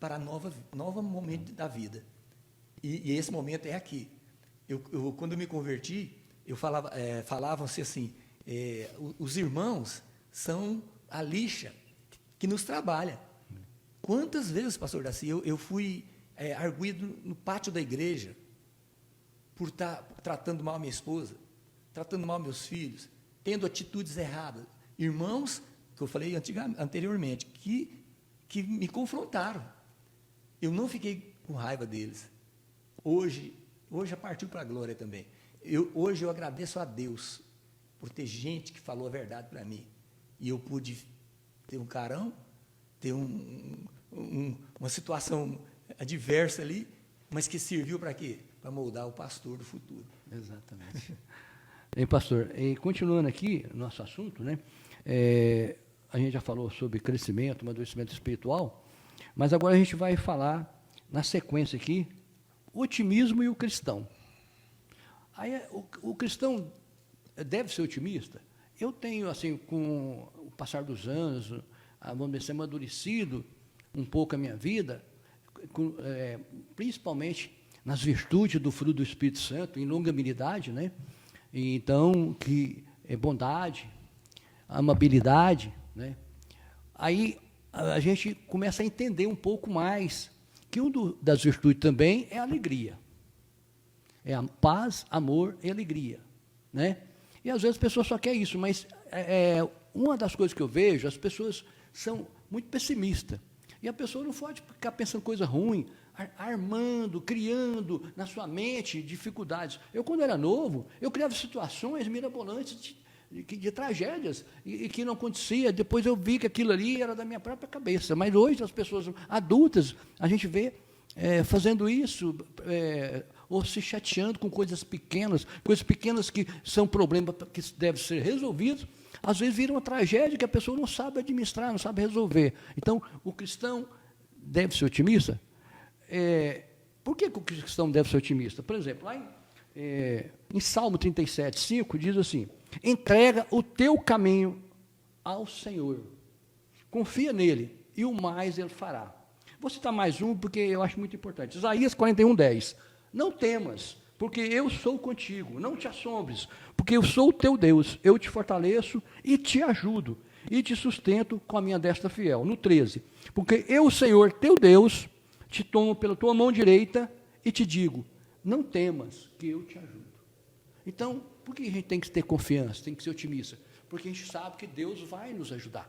para novo momento da vida. E esse momento é aqui. Quando eu me converti, falavam-se assim, os irmãos são a lixa que nos trabalha. Quantas vezes, pastor Daci, eu fui arguido no pátio da igreja por estar tratando mal minha esposa, tratando mal meus filhos, tendo atitudes erradas. Irmãos, que eu falei anteriormente, que me confrontaram. Eu não fiquei com raiva deles. Hoje já partiu para a glória também. Hoje eu agradeço a Deus por ter gente que falou a verdade para mim. E eu pude ter um carão, ter uma situação adversa ali, mas que serviu para quê? Para moldar o pastor do futuro. Exatamente. E, pastor, continuando aqui, nosso assunto, né? A gente já falou sobre crescimento, amadurecimento espiritual, mas agora a gente vai falar, na sequência aqui, o otimismo e o cristão. Aí, o cristão deve ser otimista? Eu tenho, assim, com o passar dos anos, vamos dizer, amadurecido um pouco a minha vida, principalmente nas virtudes do fruto do Espírito Santo, em longanimidade, né? E então, que é bondade, amabilidade, né? Aí a gente começa a entender um pouco mais que das virtudes também é a alegria. É a paz, amor e alegria, né? E às vezes a pessoa só quer isso, mas uma das coisas que eu vejo, as pessoas são muito pessimistas. E a pessoa não pode ficar pensando coisa ruim, armando, criando na sua mente dificuldades. Eu, quando era novo, eu criava situações mirabolantes de tragédias, e que não acontecia. Depois eu vi que aquilo ali era da minha própria cabeça. Mas hoje as pessoas adultas, a gente vê fazendo isso, ou se chateando com coisas pequenas que são problemas que devem ser resolvidos, às vezes vira uma tragédia que a pessoa não sabe administrar, não sabe resolver. Então, o cristão deve ser otimista? Por que o cristão deve ser otimista? Por exemplo, lá em Salmo 37, 5, diz assim: entrega o teu caminho ao Senhor, confia nele, e o mais ele fará. Vou citar mais um, porque eu acho muito importante. Isaías 41, 10. Não temas, porque eu sou contigo, não te assombres, porque eu sou o teu Deus, eu te fortaleço e te ajudo, e te sustento com a minha destra fiel. No 13, porque eu, Senhor, teu Deus, te tomo pela tua mão direita e te digo, não temas, que eu te ajudo. Então, por que a gente tem que ter confiança, tem que ser otimista? Porque a gente sabe que Deus vai nos ajudar,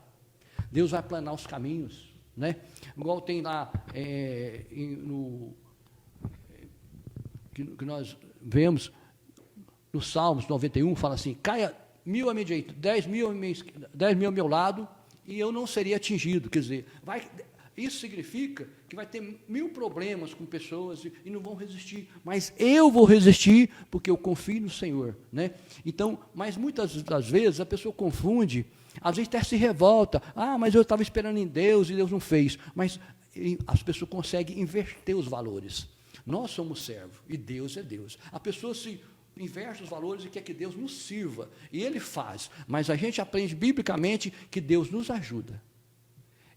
Deus vai planar os caminhos, né? Igual tem lá que nós vemos no Salmos 91, fala assim: caia 1.000 à minha direita, 10.000 ao meu lado, e eu não seria atingido. Quer dizer, isso significa que vai ter 1.000 problemas com pessoas e não vão resistir, mas eu vou resistir porque eu confio no Senhor, né? Então, mas muitas das vezes a pessoa confunde, às vezes até se revolta: mas eu estava esperando em Deus e Deus não fez. Mas as pessoas conseguem inverter os valores. Nós somos servos e Deus é Deus. A pessoa se inverte os valores e quer que Deus nos sirva, e Ele faz, mas a gente aprende biblicamente que Deus nos ajuda.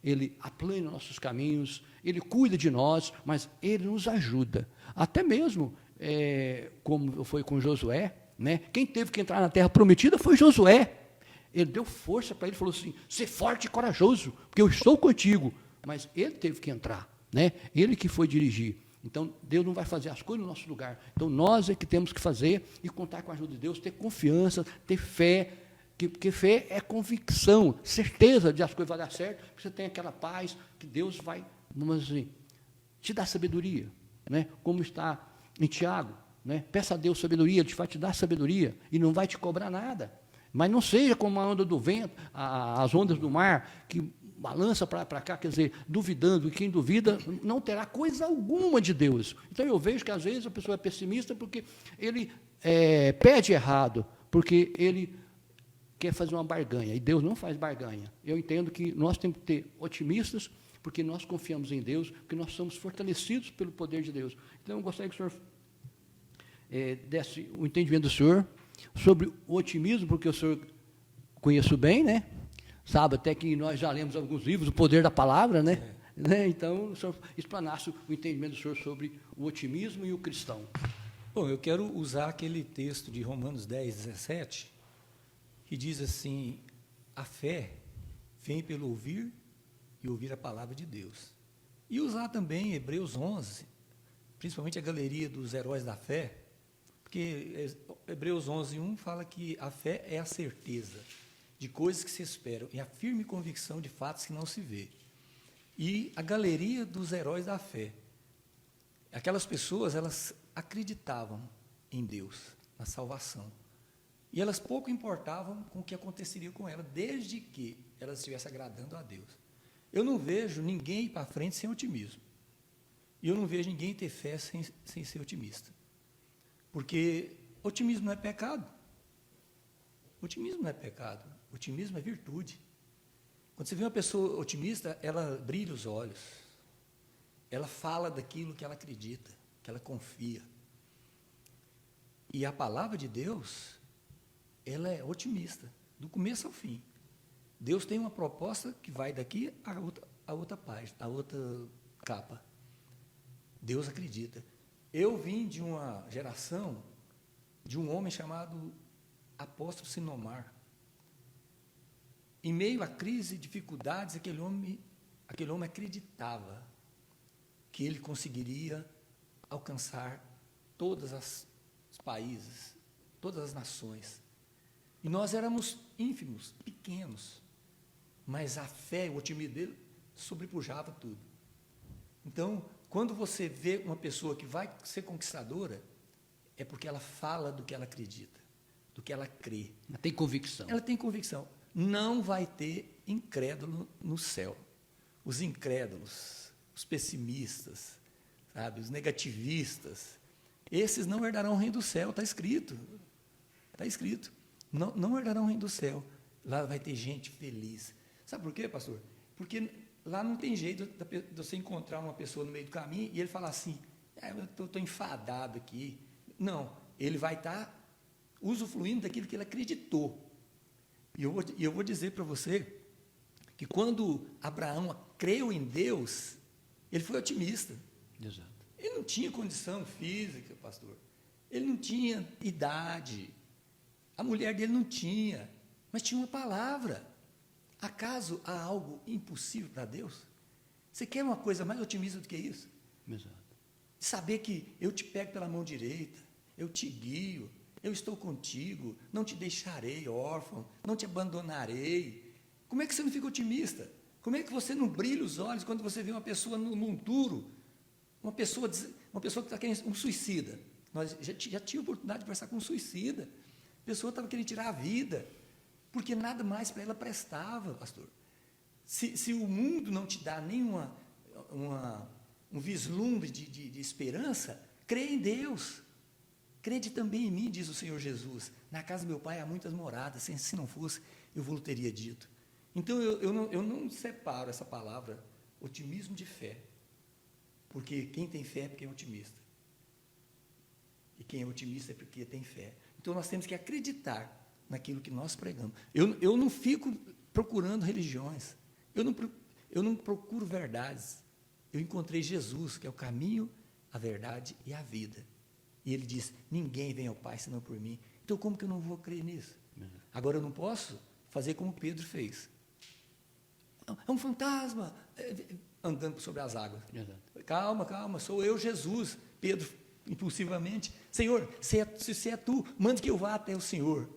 Ele aplana nossos caminhos, Ele cuida de nós, mas Ele nos ajuda. Até mesmo, como foi com Josué, né? Quem teve que entrar na terra prometida foi Josué. Ele deu força para ele, falou assim: ser forte e corajoso, porque eu estou contigo. Mas ele teve que entrar, né? Ele que foi dirigir. Então, Deus não vai fazer as coisas no nosso lugar. Então, nós é que temos que fazer e contar com a ajuda de Deus, ter confiança, ter fé, porque fé é convicção, certeza de as coisas vão dar certo, porque você tem aquela paz que Deus vai, vamos assim, te dar sabedoria, né? Como está em Tiago, né? Peça a Deus sabedoria, Ele vai te dar sabedoria e não vai te cobrar nada. Mas não seja como a onda do vento, as ondas do mar, que balança para cá, quer dizer, duvidando, e quem duvida não terá coisa alguma de Deus. Então, eu vejo que, às vezes, a pessoa é pessimista porque ele pede errado, porque ele quer fazer uma barganha, e Deus não faz barganha. Eu entendo que nós temos que ter otimistas, porque nós confiamos em Deus, porque nós somos fortalecidos pelo poder de Deus. Então, eu gostaria que o senhor desse o entendimento do senhor sobre o otimismo, porque o senhor conheço bem, né? Sabe até que nós já lemos alguns livros, o poder da palavra, né? Então, o senhor explanasse o entendimento do senhor sobre o otimismo e o cristão. Bom, eu quero usar aquele texto de Romanos 10, 17, que diz assim: a fé vem pelo ouvir e ouvir a palavra de Deus. E usar também Hebreus 11, principalmente a galeria dos heróis da fé, porque Hebreus 11, 1 fala que a fé é a certeza de coisas que se esperam e a firme convicção de fatos que não se vê. E a galeria dos heróis da fé, aquelas pessoas, elas acreditavam em Deus, na salvação. E elas pouco importavam com o que aconteceria com ela, desde que elas estivessem agradando a Deus. Eu não vejo ninguém ir para frente sem otimismo. E eu não vejo ninguém ter fé sem ser otimista. Porque otimismo não é pecado. Otimismo não é pecado. Otimismo é virtude. Quando você vê uma pessoa otimista, ela brilha os olhos. Ela fala daquilo que ela acredita, que ela confia. E a palavra de Deus, ela é otimista, do começo ao fim. Deus tem uma proposta que vai daqui a outra página, a outra capa. Deus acredita. Eu vim de uma geração de um homem chamado apóstolo Sinomar. Em meio à crise e dificuldades, aquele homem acreditava que ele conseguiria alcançar todos os países, todas as nações. E nós éramos ínfimos, pequenos, mas a fé e o otimismo dele sobrepujava tudo. Então, quando você vê uma pessoa que vai ser conquistadora, é porque ela fala do que ela acredita, do que ela crê. Ela tem convicção. Ela tem convicção. Não vai ter incrédulo no céu. Os incrédulos, os pessimistas, sabe, os negativistas, esses não herdarão o reino do céu, está escrito. Está escrito. Não herdarão o reino do céu. Lá vai ter gente feliz. Sabe por quê, pastor? Porque lá não tem jeito de você encontrar uma pessoa no meio do caminho e ele falar assim, eu estou enfadado aqui. Não, ele vai estar usufruindo daquilo que ele acreditou. E eu vou dizer para você que quando Abraão creu em Deus, ele foi otimista. Exato. Ele não tinha condição física, pastor. Ele não tinha idade. A mulher dele não tinha, mas tinha uma palavra. Acaso há algo impossível para Deus? Você quer uma coisa mais otimista do que isso? Exato. Saber que eu te pego pela mão direita, eu te guio, eu estou contigo, não te deixarei órfão, não te abandonarei. Como é que você não fica otimista? Como é que você não brilha os olhos quando você vê uma pessoa num duro, uma pessoa que está querendo, um suicida? Nós já tive a oportunidade de conversar com um suicida. A pessoa estava querendo tirar a vida, porque nada mais para ela prestava, pastor. Se o mundo não te dá nenhuma um vislumbre de esperança, crê em Deus. Crede também em mim, diz o Senhor Jesus. Na casa do meu pai há muitas moradas, se não fosse, eu vos teria dito. Então, eu não separo essa palavra, otimismo de fé. Porque quem tem fé é porque é otimista. E quem é otimista é porque tem fé. Então, nós temos que acreditar naquilo que nós pregamos. Eu não fico procurando religiões. Eu não procuro verdades. Eu encontrei Jesus, que é o caminho, a verdade e a vida. E ele diz, ninguém vem ao Pai senão por mim. Então, como que eu não vou crer nisso? Agora, eu não posso fazer como Pedro fez. É um fantasma. andando sobre as águas. Exato. Calma, calma, sou eu, Jesus. Pedro, impulsivamente, Senhor, se é tu, mande que eu vá até o Senhor.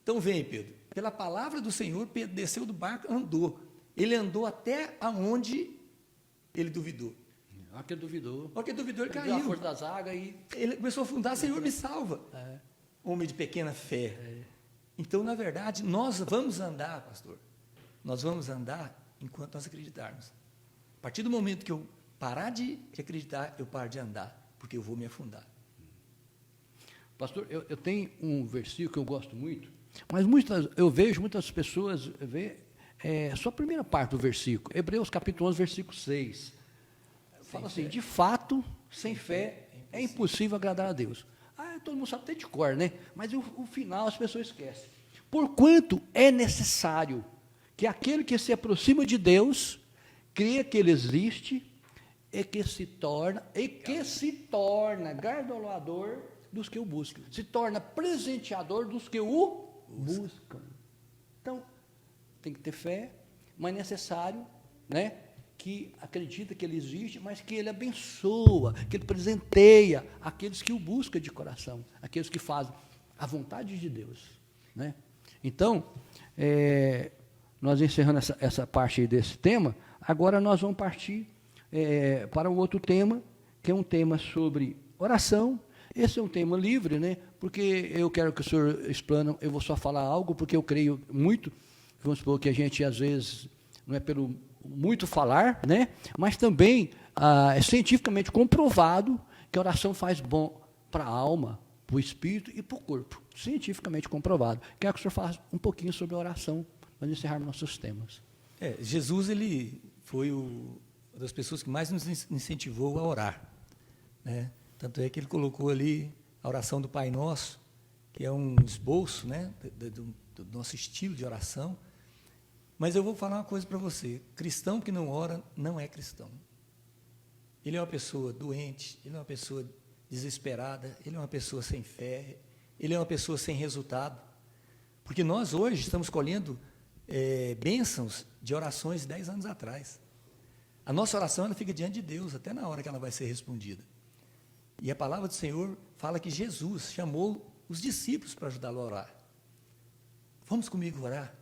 Então vem, Pedro. Pela palavra do Senhor, Pedro desceu do barco, andou. Ele andou até aonde ele duvidou. Olha que duvidou. Olha que duvidou, ele Viu a caiu. força das águas e... Ele começou a afundar, Senhor, me salva. Homem de pequena fé. Então, na verdade, nós vamos andar, pastor. Nós vamos andar enquanto nós acreditarmos. A partir do momento que eu parar de acreditar, eu paro de andar, porque eu vou me afundar. Pastor, eu tenho um versículo que eu gosto muito, mas eu vejo muitas pessoas ver só a primeira parte do versículo, Hebreus capítulo 11, versículo 6. Fala assim, de fato, sem fé é impossível agradar a Deus. Todo mundo sabe até de cor, né? Mas o final as pessoas esquecem. Porquanto é necessário que aquele que se aproxima de Deus creia que Ele existe e que se torna galardoador dos que o buscam, se torna presenteador dos que o buscam. Então, tem que ter fé, mas é necessário, né, que acredita que Ele existe, mas que Ele abençoa, que Ele presenteia aqueles que o buscam de coração, aqueles que fazem a vontade de Deus, né? Então, nós encerrando essa parte aí desse tema, agora nós vamos partir para um outro tema, que é um tema sobre oração. Esse é um tema livre, né? Porque eu quero que o senhor explane, eu vou só falar algo, porque eu creio muito, vamos supor que a gente, às vezes, não é pelo muito falar, né? Mas também é cientificamente comprovado que a oração faz bom para a alma, para o espírito e para o corpo. Cientificamente comprovado. Quero que o senhor fale um pouquinho sobre a oração, para encerrarmos nossos temas. Jesus, ele foi uma das pessoas que mais nos incentivou a orar, né? Tanto é que ele colocou ali a oração do Pai Nosso, que é um esboço, né, do nosso estilo de oração. Mas eu vou falar uma coisa para você: cristão que não ora não é cristão. Ele é uma pessoa doente, ele é uma pessoa desesperada, ele é uma pessoa sem fé, ele é uma pessoa sem resultado. Porque nós hoje estamos colhendo bênçãos de orações de 10 anos atrás. A nossa oração ela fica diante de Deus, até na hora que ela vai ser respondida. E a palavra do Senhor fala que Jesus chamou os discípulos para ajudá-lo a orar. Vamos comigo orar?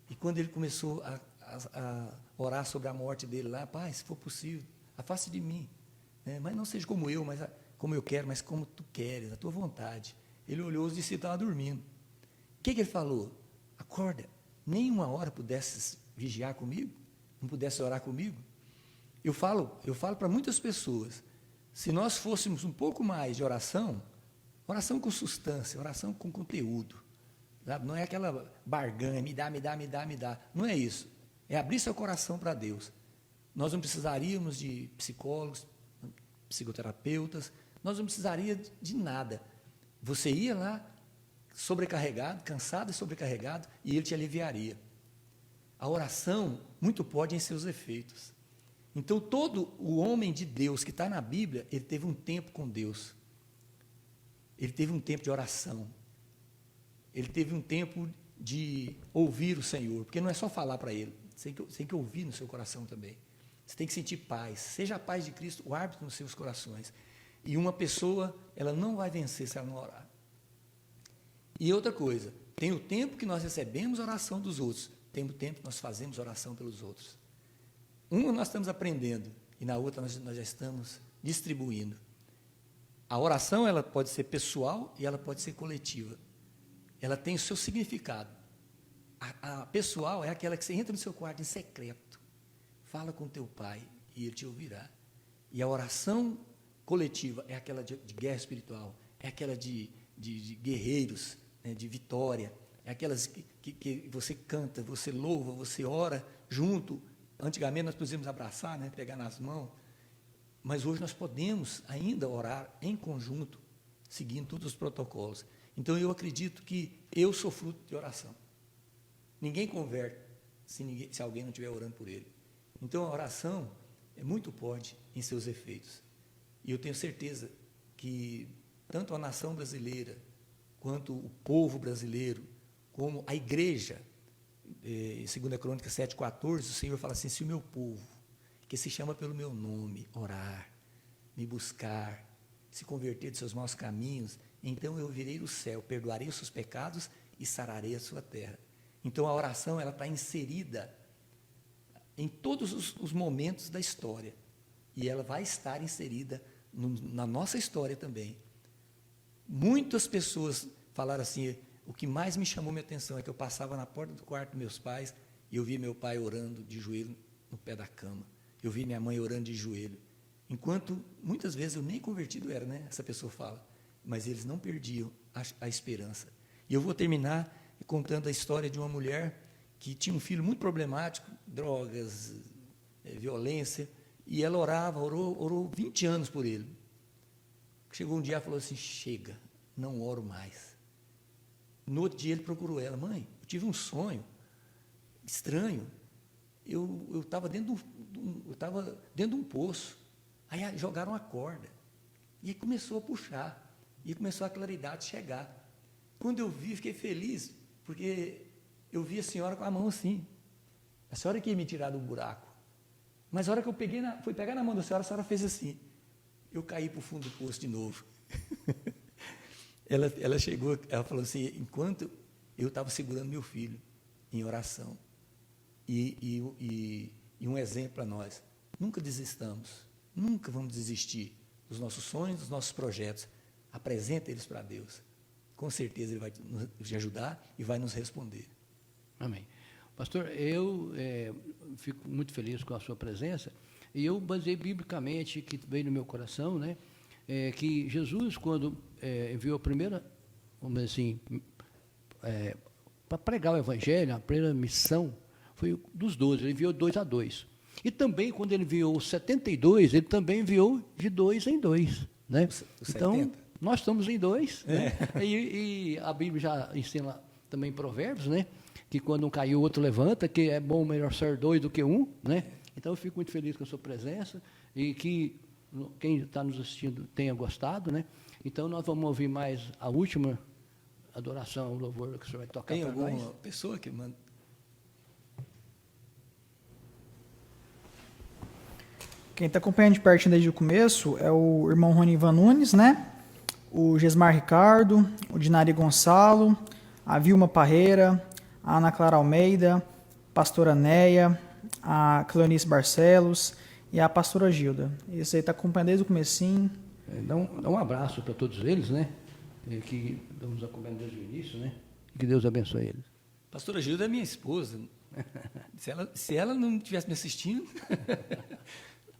E quando ele começou a orar sobre a morte dele lá, Pai, se for possível, afaste de mim, né? Mas não seja como eu, mas como eu quero, mas como tu queres, a tua vontade. Ele olhou, os discípulos estavam dormindo. O que ele falou? Acorda, nem uma hora pudesses vigiar comigo, não pudesse orar comigo. Eu falo para muitas pessoas, se nós fôssemos um pouco mais de oração com substância, oração com conteúdo, sabe? Não é aquela barganha, me dá, não é isso, é abrir seu coração para Deus. Nós não precisaríamos de psicólogos, psicoterapeutas, nós não precisaríamos de nada. Você ia lá, sobrecarregado, cansado e sobrecarregado, e Ele te aliviaria. A oração muito pode em seus efeitos. Então, todo o homem de Deus que está na Bíblia, ele teve um tempo com Deus. Ele teve um tempo de oração. Ele teve um tempo de ouvir o Senhor, porque não é só falar para Ele, você tem que ouvir no seu coração também. Você tem que sentir paz. Seja a paz de Cristo o árbitro nos seus corações. E uma pessoa, ela não vai vencer se ela não orar. E outra coisa, tem o tempo que nós recebemos a oração dos outros, tem o tempo que nós fazemos oração pelos outros. Uma nós estamos aprendendo e na outra nós já estamos distribuindo. A oração ela pode ser pessoal e ela pode ser coletiva. Ela tem o seu significado. A pessoal é aquela que você entra no seu quarto em secreto, fala com teu pai e ele te ouvirá. E a oração coletiva é aquela de guerra espiritual, é aquela de guerreiros, né, de vitória, é aquelas que você canta, você louva, você ora junto. Antigamente nós podíamos abraçar, né, pegar nas mãos, mas hoje nós podemos ainda orar em conjunto, seguindo todos os protocolos. Então eu acredito que eu sou fruto de oração. Ninguém converte se alguém não estiver orando por ele. Então a oração é muito forte em seus efeitos. E eu tenho certeza que tanto a nação brasileira, quanto o povo brasileiro, como a igreja, em 2 Crônicas 7,14, o Senhor fala assim, se o meu povo, que se chama pelo meu nome, orar, me buscar, se converter dos seus maus caminhos, então eu virei o céu, perdoarei os seus pecados e sararei a sua terra. Então a oração ela está inserida em todos os momentos da história e ela vai estar inserida na nossa história também. Muitas pessoas falaram assim, o que mais me chamou minha atenção é que eu passava na porta do quarto dos meus pais e eu via meu pai orando de joelho no pé da cama. Eu vi minha mãe orando de joelho. Enquanto, muitas vezes, eu nem convertido era, né? Essa pessoa fala. Mas eles não perdiam a esperança. E eu vou terminar contando a história de uma mulher que tinha um filho muito problemático, drogas, violência, e ela orou 20 anos por ele. Chegou um dia e falou assim, chega, não oro mais. No outro dia ele procurou ela, mãe, eu tive um sonho estranho, eu estava dentro de um poço, aí jogaram a corda, e começou a puxar, e começou a claridade chegar. Quando eu vi, fiquei feliz, porque eu vi a senhora com a mão assim, a senhora que ia me tirar do buraco, mas a hora que eu fui pegar na mão da senhora, a senhora fez assim, eu caí para o fundo do poço de novo. Ela chegou, ela falou assim, enquanto eu estava segurando meu filho em oração, e um exemplo para nós, nunca desistamos, nunca vamos desistir dos nossos sonhos, dos nossos projetos, apresenta eles para Deus, com certeza Ele vai nos ajudar e vai nos responder. Amém. Pastor, eu fico muito feliz com a sua presença, e eu baseei biblicamente, que veio no meu coração, né, que Jesus, quando enviou a primeira, vamos dizer assim, para pregar o Evangelho, a primeira missão, foi dos 12, ele enviou 2 a 2. E também, quando ele enviou os 72, ele também enviou de 2 em 2. Né? Então, 70. nós estamos em 2. Né? E a Bíblia já ensina também provérbios, né? Que quando um caiu, o outro levanta, que é bom melhor ser 2 do que 1. Né? Então, eu fico muito feliz com a sua presença e que quem está nos assistindo tenha gostado. Né? Então, nós vamos ouvir mais a última adoração, o louvor que o senhor vai tocar para nós. Tem alguma pessoa que manda? Quem está acompanhando de pertinho desde o começo é o irmão Rony Ivan Nunes, né? O Gesmar Ricardo, o Dinari Gonçalo, a Vilma Parreira, a Ana Clara Almeida, a pastora Neia, a Cleonice Barcelos e a pastora Gilda. Esse aí está acompanhando desde o comecinho. Dá um abraço para todos eles, né? Que estamos acompanhando desde o início, né? Que Deus abençoe eles. Pastora Gilda é minha esposa. Se ela não estivesse me assistindo,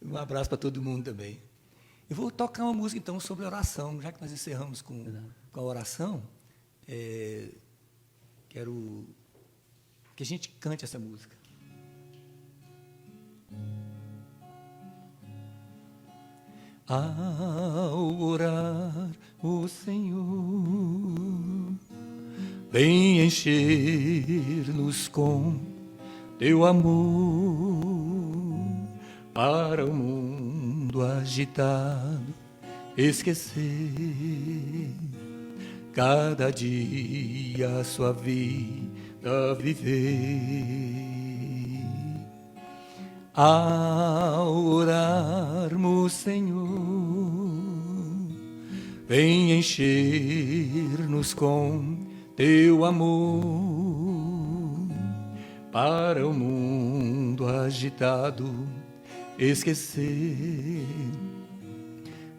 um abraço para todo mundo também. Eu vou tocar uma música, então, sobre oração. Já que nós encerramos com a oração, quero que a gente cante essa música. Ao orar o Senhor, vem encher-nos com teu amor, para o mundo agitado esquecer, cada dia a sua vida viver. Ao orarmos, Senhor, vem encher-nos com teu amor, para o mundo agitado esquecer,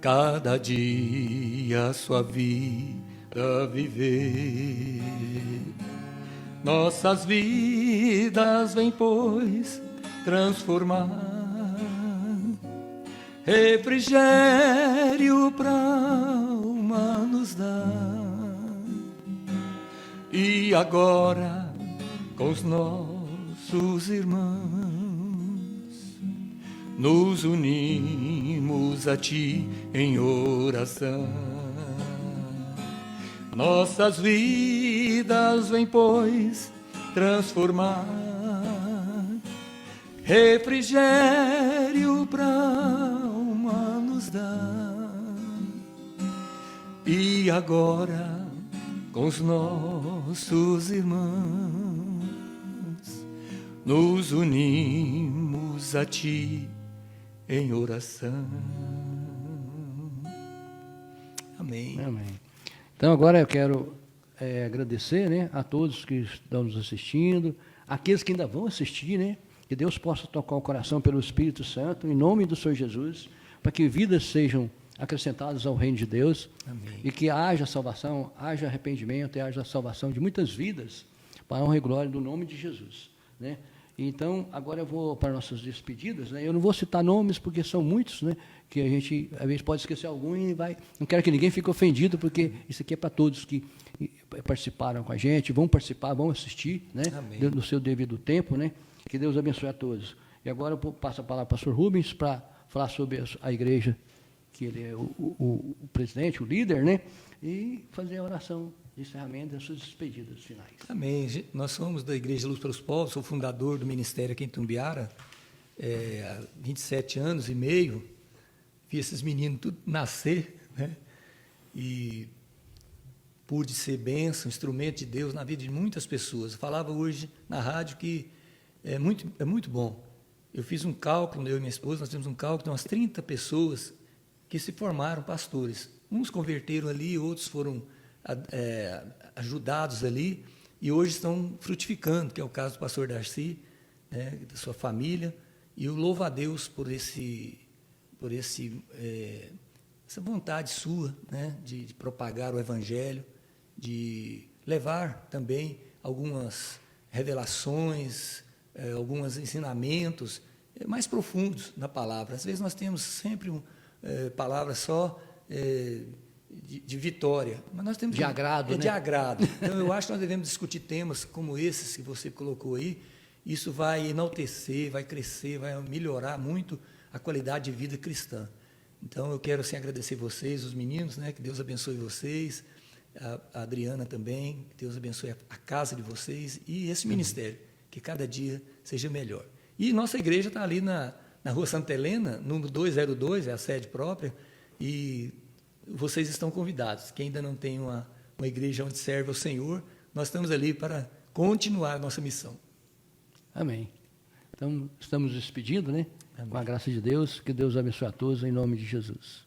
cada dia a sua vida viver. Nossas vidas vem, pois, transformar, refrigério pra alma nos dar. E agora, com os nossos irmãos, nos unimos a Ti em oração. Nossas vidas vem, pois, transformar, refrigério pra alma nos dar. E agora, com os nossos irmãos, nos unimos a Ti em oração. Amém. Amém. Então agora eu quero agradecer, né, a todos que estão nos assistindo, aqueles que ainda vão assistir, né, que Deus possa tocar o coração pelo Espírito Santo, em nome do Senhor Jesus, para que vidas sejam acrescentadas ao reino de Deus. Amém. E que haja salvação, haja arrependimento e haja salvação de muitas vidas para a honra e glória do nome de Jesus, né? Então, agora eu vou para nossas despedidas, né? Eu não vou citar nomes porque são muitos, né? Que a gente às vezes pode esquecer algum e vai. Não quero que ninguém fique ofendido, porque isso aqui é para todos que participaram com a gente, vão participar, vão assistir, né? No seu devido tempo, né? Que Deus abençoe a todos. E agora eu passo a palavra para o pastor Rubens para falar sobre a igreja, que ele é o presidente, o líder, né? E fazer a oração de encerramento das suas despedidas finais. Amém. Nós somos da Igreja Luz para os Povos, sou fundador do ministério aqui em Tumbiara, há 27 anos e meio, vi esses meninos tudo nascer, né? E pude ser bênção, instrumento de Deus na vida de muitas pessoas. Eu falava hoje na rádio que é muito bom. Eu fiz um cálculo, eu e minha esposa, nós temos um cálculo de umas 30 pessoas que se formaram pastores. Uns converteram ali, outros foram ajudados ali, e hoje estão frutificando, que é o caso do pastor Darcy, né, da sua família, e eu louvo a Deus por essa vontade sua, né, de propagar o Evangelho, de levar também algumas revelações, alguns ensinamentos mais profundos na palavra. Às vezes nós temos sempre palavras só de vitória, mas nós temos de agrado, né? De agrado. Então eu acho que nós devemos discutir temas como esses que você colocou aí. Isso vai enaltecer, vai crescer, vai melhorar muito a qualidade de vida cristã. Então eu quero assim agradecer vocês, os meninos, né? Que Deus abençoe vocês, a Adriana também, que Deus abençoe a casa de vocês e esse ministério, que cada dia seja melhor. E nossa igreja está ali na Rua Santa Helena, número 202, é a sede própria, e vocês estão convidados. Quem ainda não tem uma igreja onde serve ao Senhor, nós estamos ali para continuar a nossa missão. Amém. Então, estamos despedindo, né? Amém. Com a graça de Deus, que Deus abençoe a todos, em nome de Jesus.